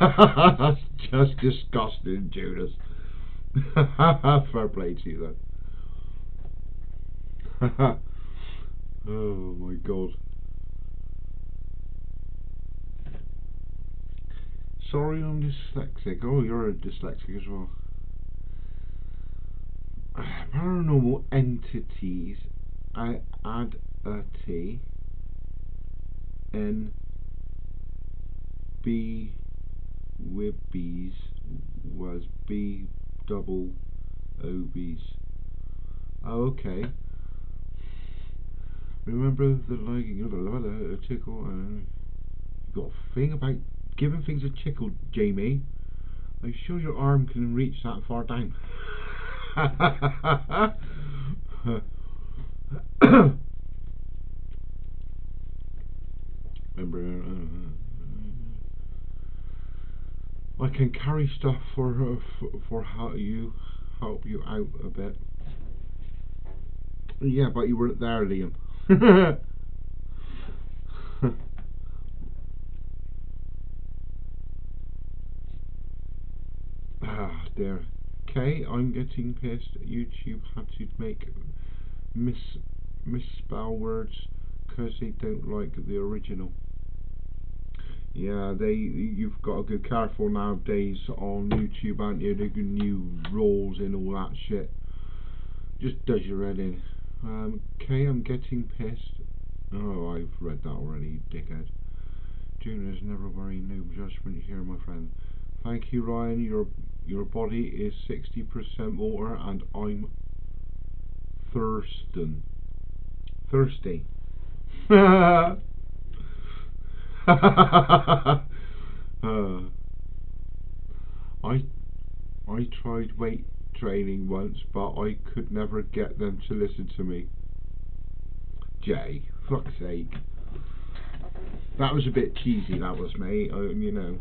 That's just disgusting, Judas. Fair play to you then. Oh my god. Sorry, I'm dyslexic. Oh, you're a dyslexic as well. Paranormal entities. I add a T. N. B. Wibbies was B. Double Ob's. Oh, okay. Remember the liking of a tickle. You got a thing about giving things a tickle, Jamie. Are you sure your arm can reach that far down? Remember, I can carry stuff for how you help you out a bit. Yeah, but you weren't there, Liam. Ah, dear. Okay, I'm getting pissed. YouTube had to make misspell words because they don't like the original. Yeah, you've got to go careful nowadays on YouTube, aren't you? They've got new rules and all that shit. Just does your head in. Okay, I'm getting pissed. Oh, I've read that already, you dickhead. Junior's never worry, no judgment here, my friend. Thank you, Ryan. Your body is 60% water, and I'm thirsty. I tried weight training once, but I could never get them to listen to me. Jay, fuck's sake. That was a bit cheesy, that was, mate. You know.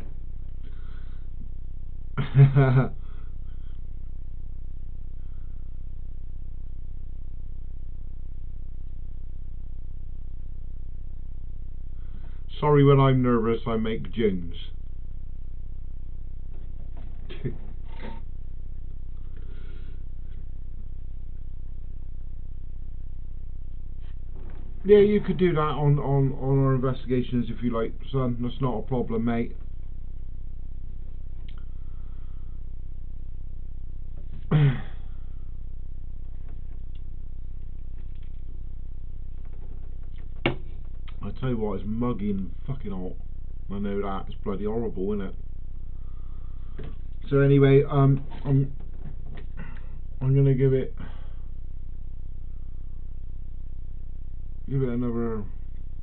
Sorry, when I'm nervous, I make jings. Yeah, you could do that on our investigations if you like, son. That's not a problem, mate. I tell you what, it's muggy and fucking hot. I know that. It's bloody horrible, isn't it? So anyway, I'm gonna give it another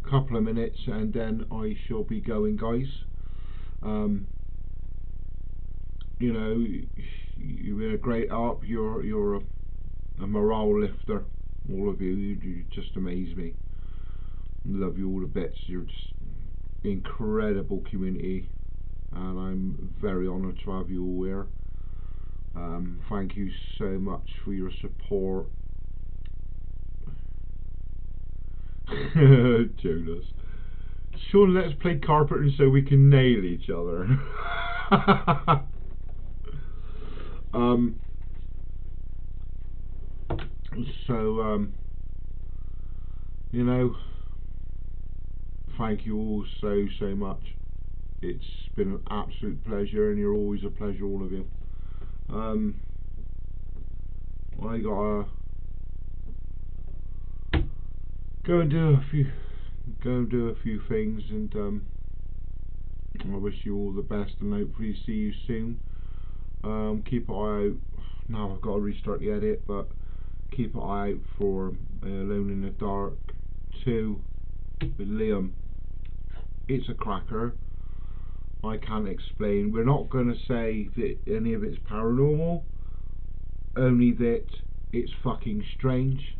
couple of minutes, and then I shall be going, guys. You know, you've been a great help. You're a morale lifter, all of you. You just amaze me. Love you all to bits. You're just incredible community, and I'm very honoured to have you all here. Thank you so much for your support. Jonas. Sean, let's play carpenter so we can nail each other. You know, thank you all so much. It's been an absolute pleasure, and you're always a pleasure, all of you. I gotta go and do a few things, and I wish you all the best, and hopefully see you soon. Keep an eye out. Now I've got to restart the edit, but keep an eye out for Alone in the Dark 2 with Liam. It's a cracker. I can't explain. We're not going to say that any of it's paranormal, only that it's fucking strange.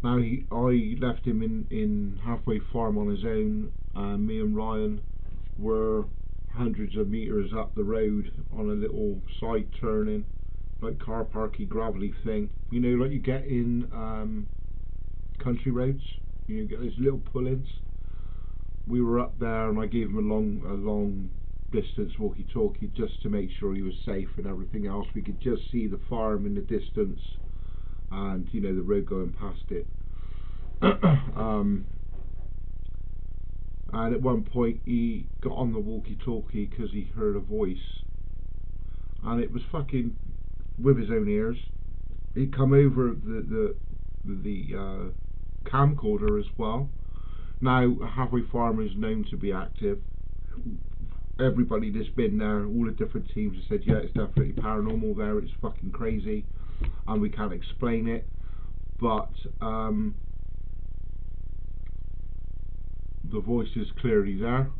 Now I left him in halfway farm on his own, and me and Ryan were hundreds of meters up the road on a little side turning, like car parky gravelly thing, you know, like you get in country roads. You get those little pull-ins. We were up there, and I gave him a long distance walkie-talkie just to make sure he was safe and everything else. We could just see the farm in the distance, and you know, the road going past it. And at one point he got on the walkie-talkie because he heard a voice, and it was fucking with his own ears. It come over the camcorder as well. Now, Halfway Farm is known to be active. Everybody that's been there, all the different teams have said, yeah, it's definitely paranormal there, it's fucking crazy, and we can't explain it. But the voice is clearly there.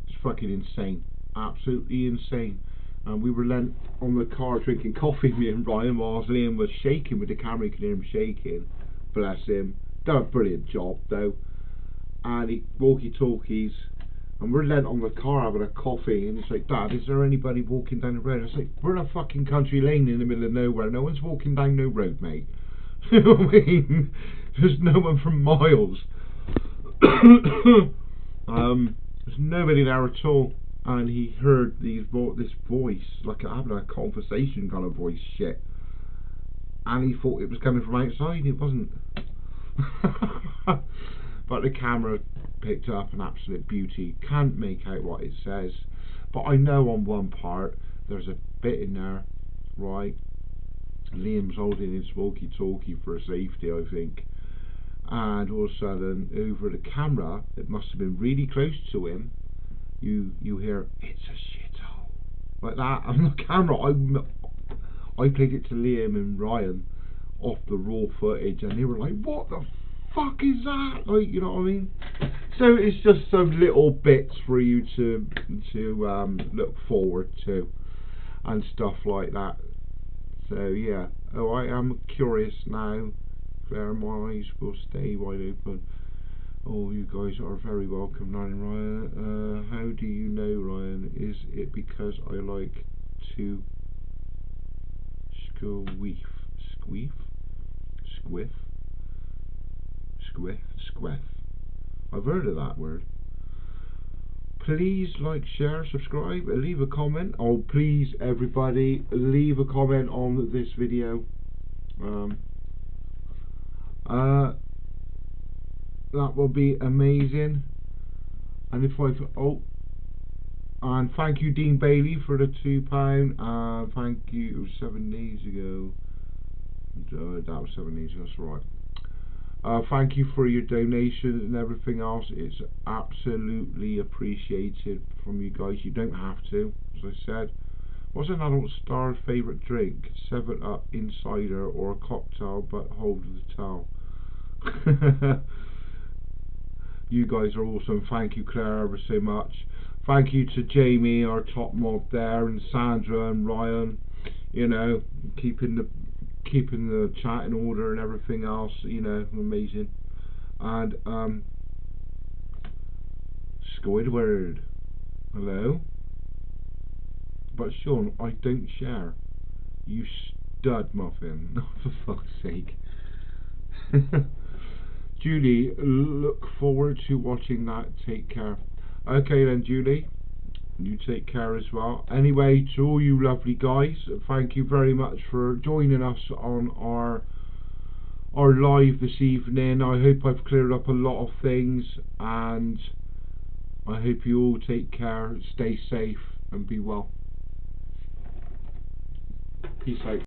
It's fucking insane, absolutely insane. And we were then on the car drinking coffee, me and Ryan, while Liam was shaking with the camera. You could hear him shaking, bless him. Done a brilliant job though. And he walkie-talkies, and we're then on the car having a coffee, and he's like, Dad, is there anybody walking down the road? I was like, we're in a fucking country lane in the middle of nowhere, no one's walking down no road, mate. You know what I mean? There's no one for miles. There's nobody there at all. And he heard this voice, like having a conversation kind of voice shit, and he thought it was coming from outside. It wasn't. But the camera picked up an absolute beauty. Can't make out what it says, but I know on one part there's a bit in there, right? Liam's holding his walkie-talkie for safety, I think, and all of a sudden over the camera, it must have been really close to him, you hear, it's a shithole, like that on the camera. I played it to Liam and Ryan off the raw footage, and they were like, what the fuck is that? Like, you know what I mean? So it's just some little bits for you to look forward to and stuff like that. So yeah, oh, I am curious now. Claire, my eyes will stay wide open. Oh, you guys are very welcome, Ryan. How do you know, Ryan? Is it because I like to squiff? I've heard of that word. Please like, share, subscribe, and leave a comment. Oh, please, everybody, leave a comment on this video. That will be amazing. And if and thank you, Dean Bailey, for the £2. Thank you. It was 7 days ago. That was 7 days ago. That's right. Thank you for your donation and everything else. It's absolutely appreciated from you guys. You don't have to, as I said. What's an adult star's favourite drink? 7-Up, Insider, or a cocktail, but hold the towel. You guys are awesome. Thank you, Claire, ever so much. Thank you to Jamie, our top mod there, and Sandra and Ryan. You know, keeping the chat in order and everything else. You know, amazing. And Squidward, hello. But Sean, I don't share. You stud muffin. For fuck's sake. Julie, look forward to watching that. Take care. Okay then, Julie, you take care as well. Anyway, to all you lovely guys, thank you very much for joining us on our live this evening. I hope I've cleared up a lot of things, and I hope you all take care, stay safe, and be well. Peace out.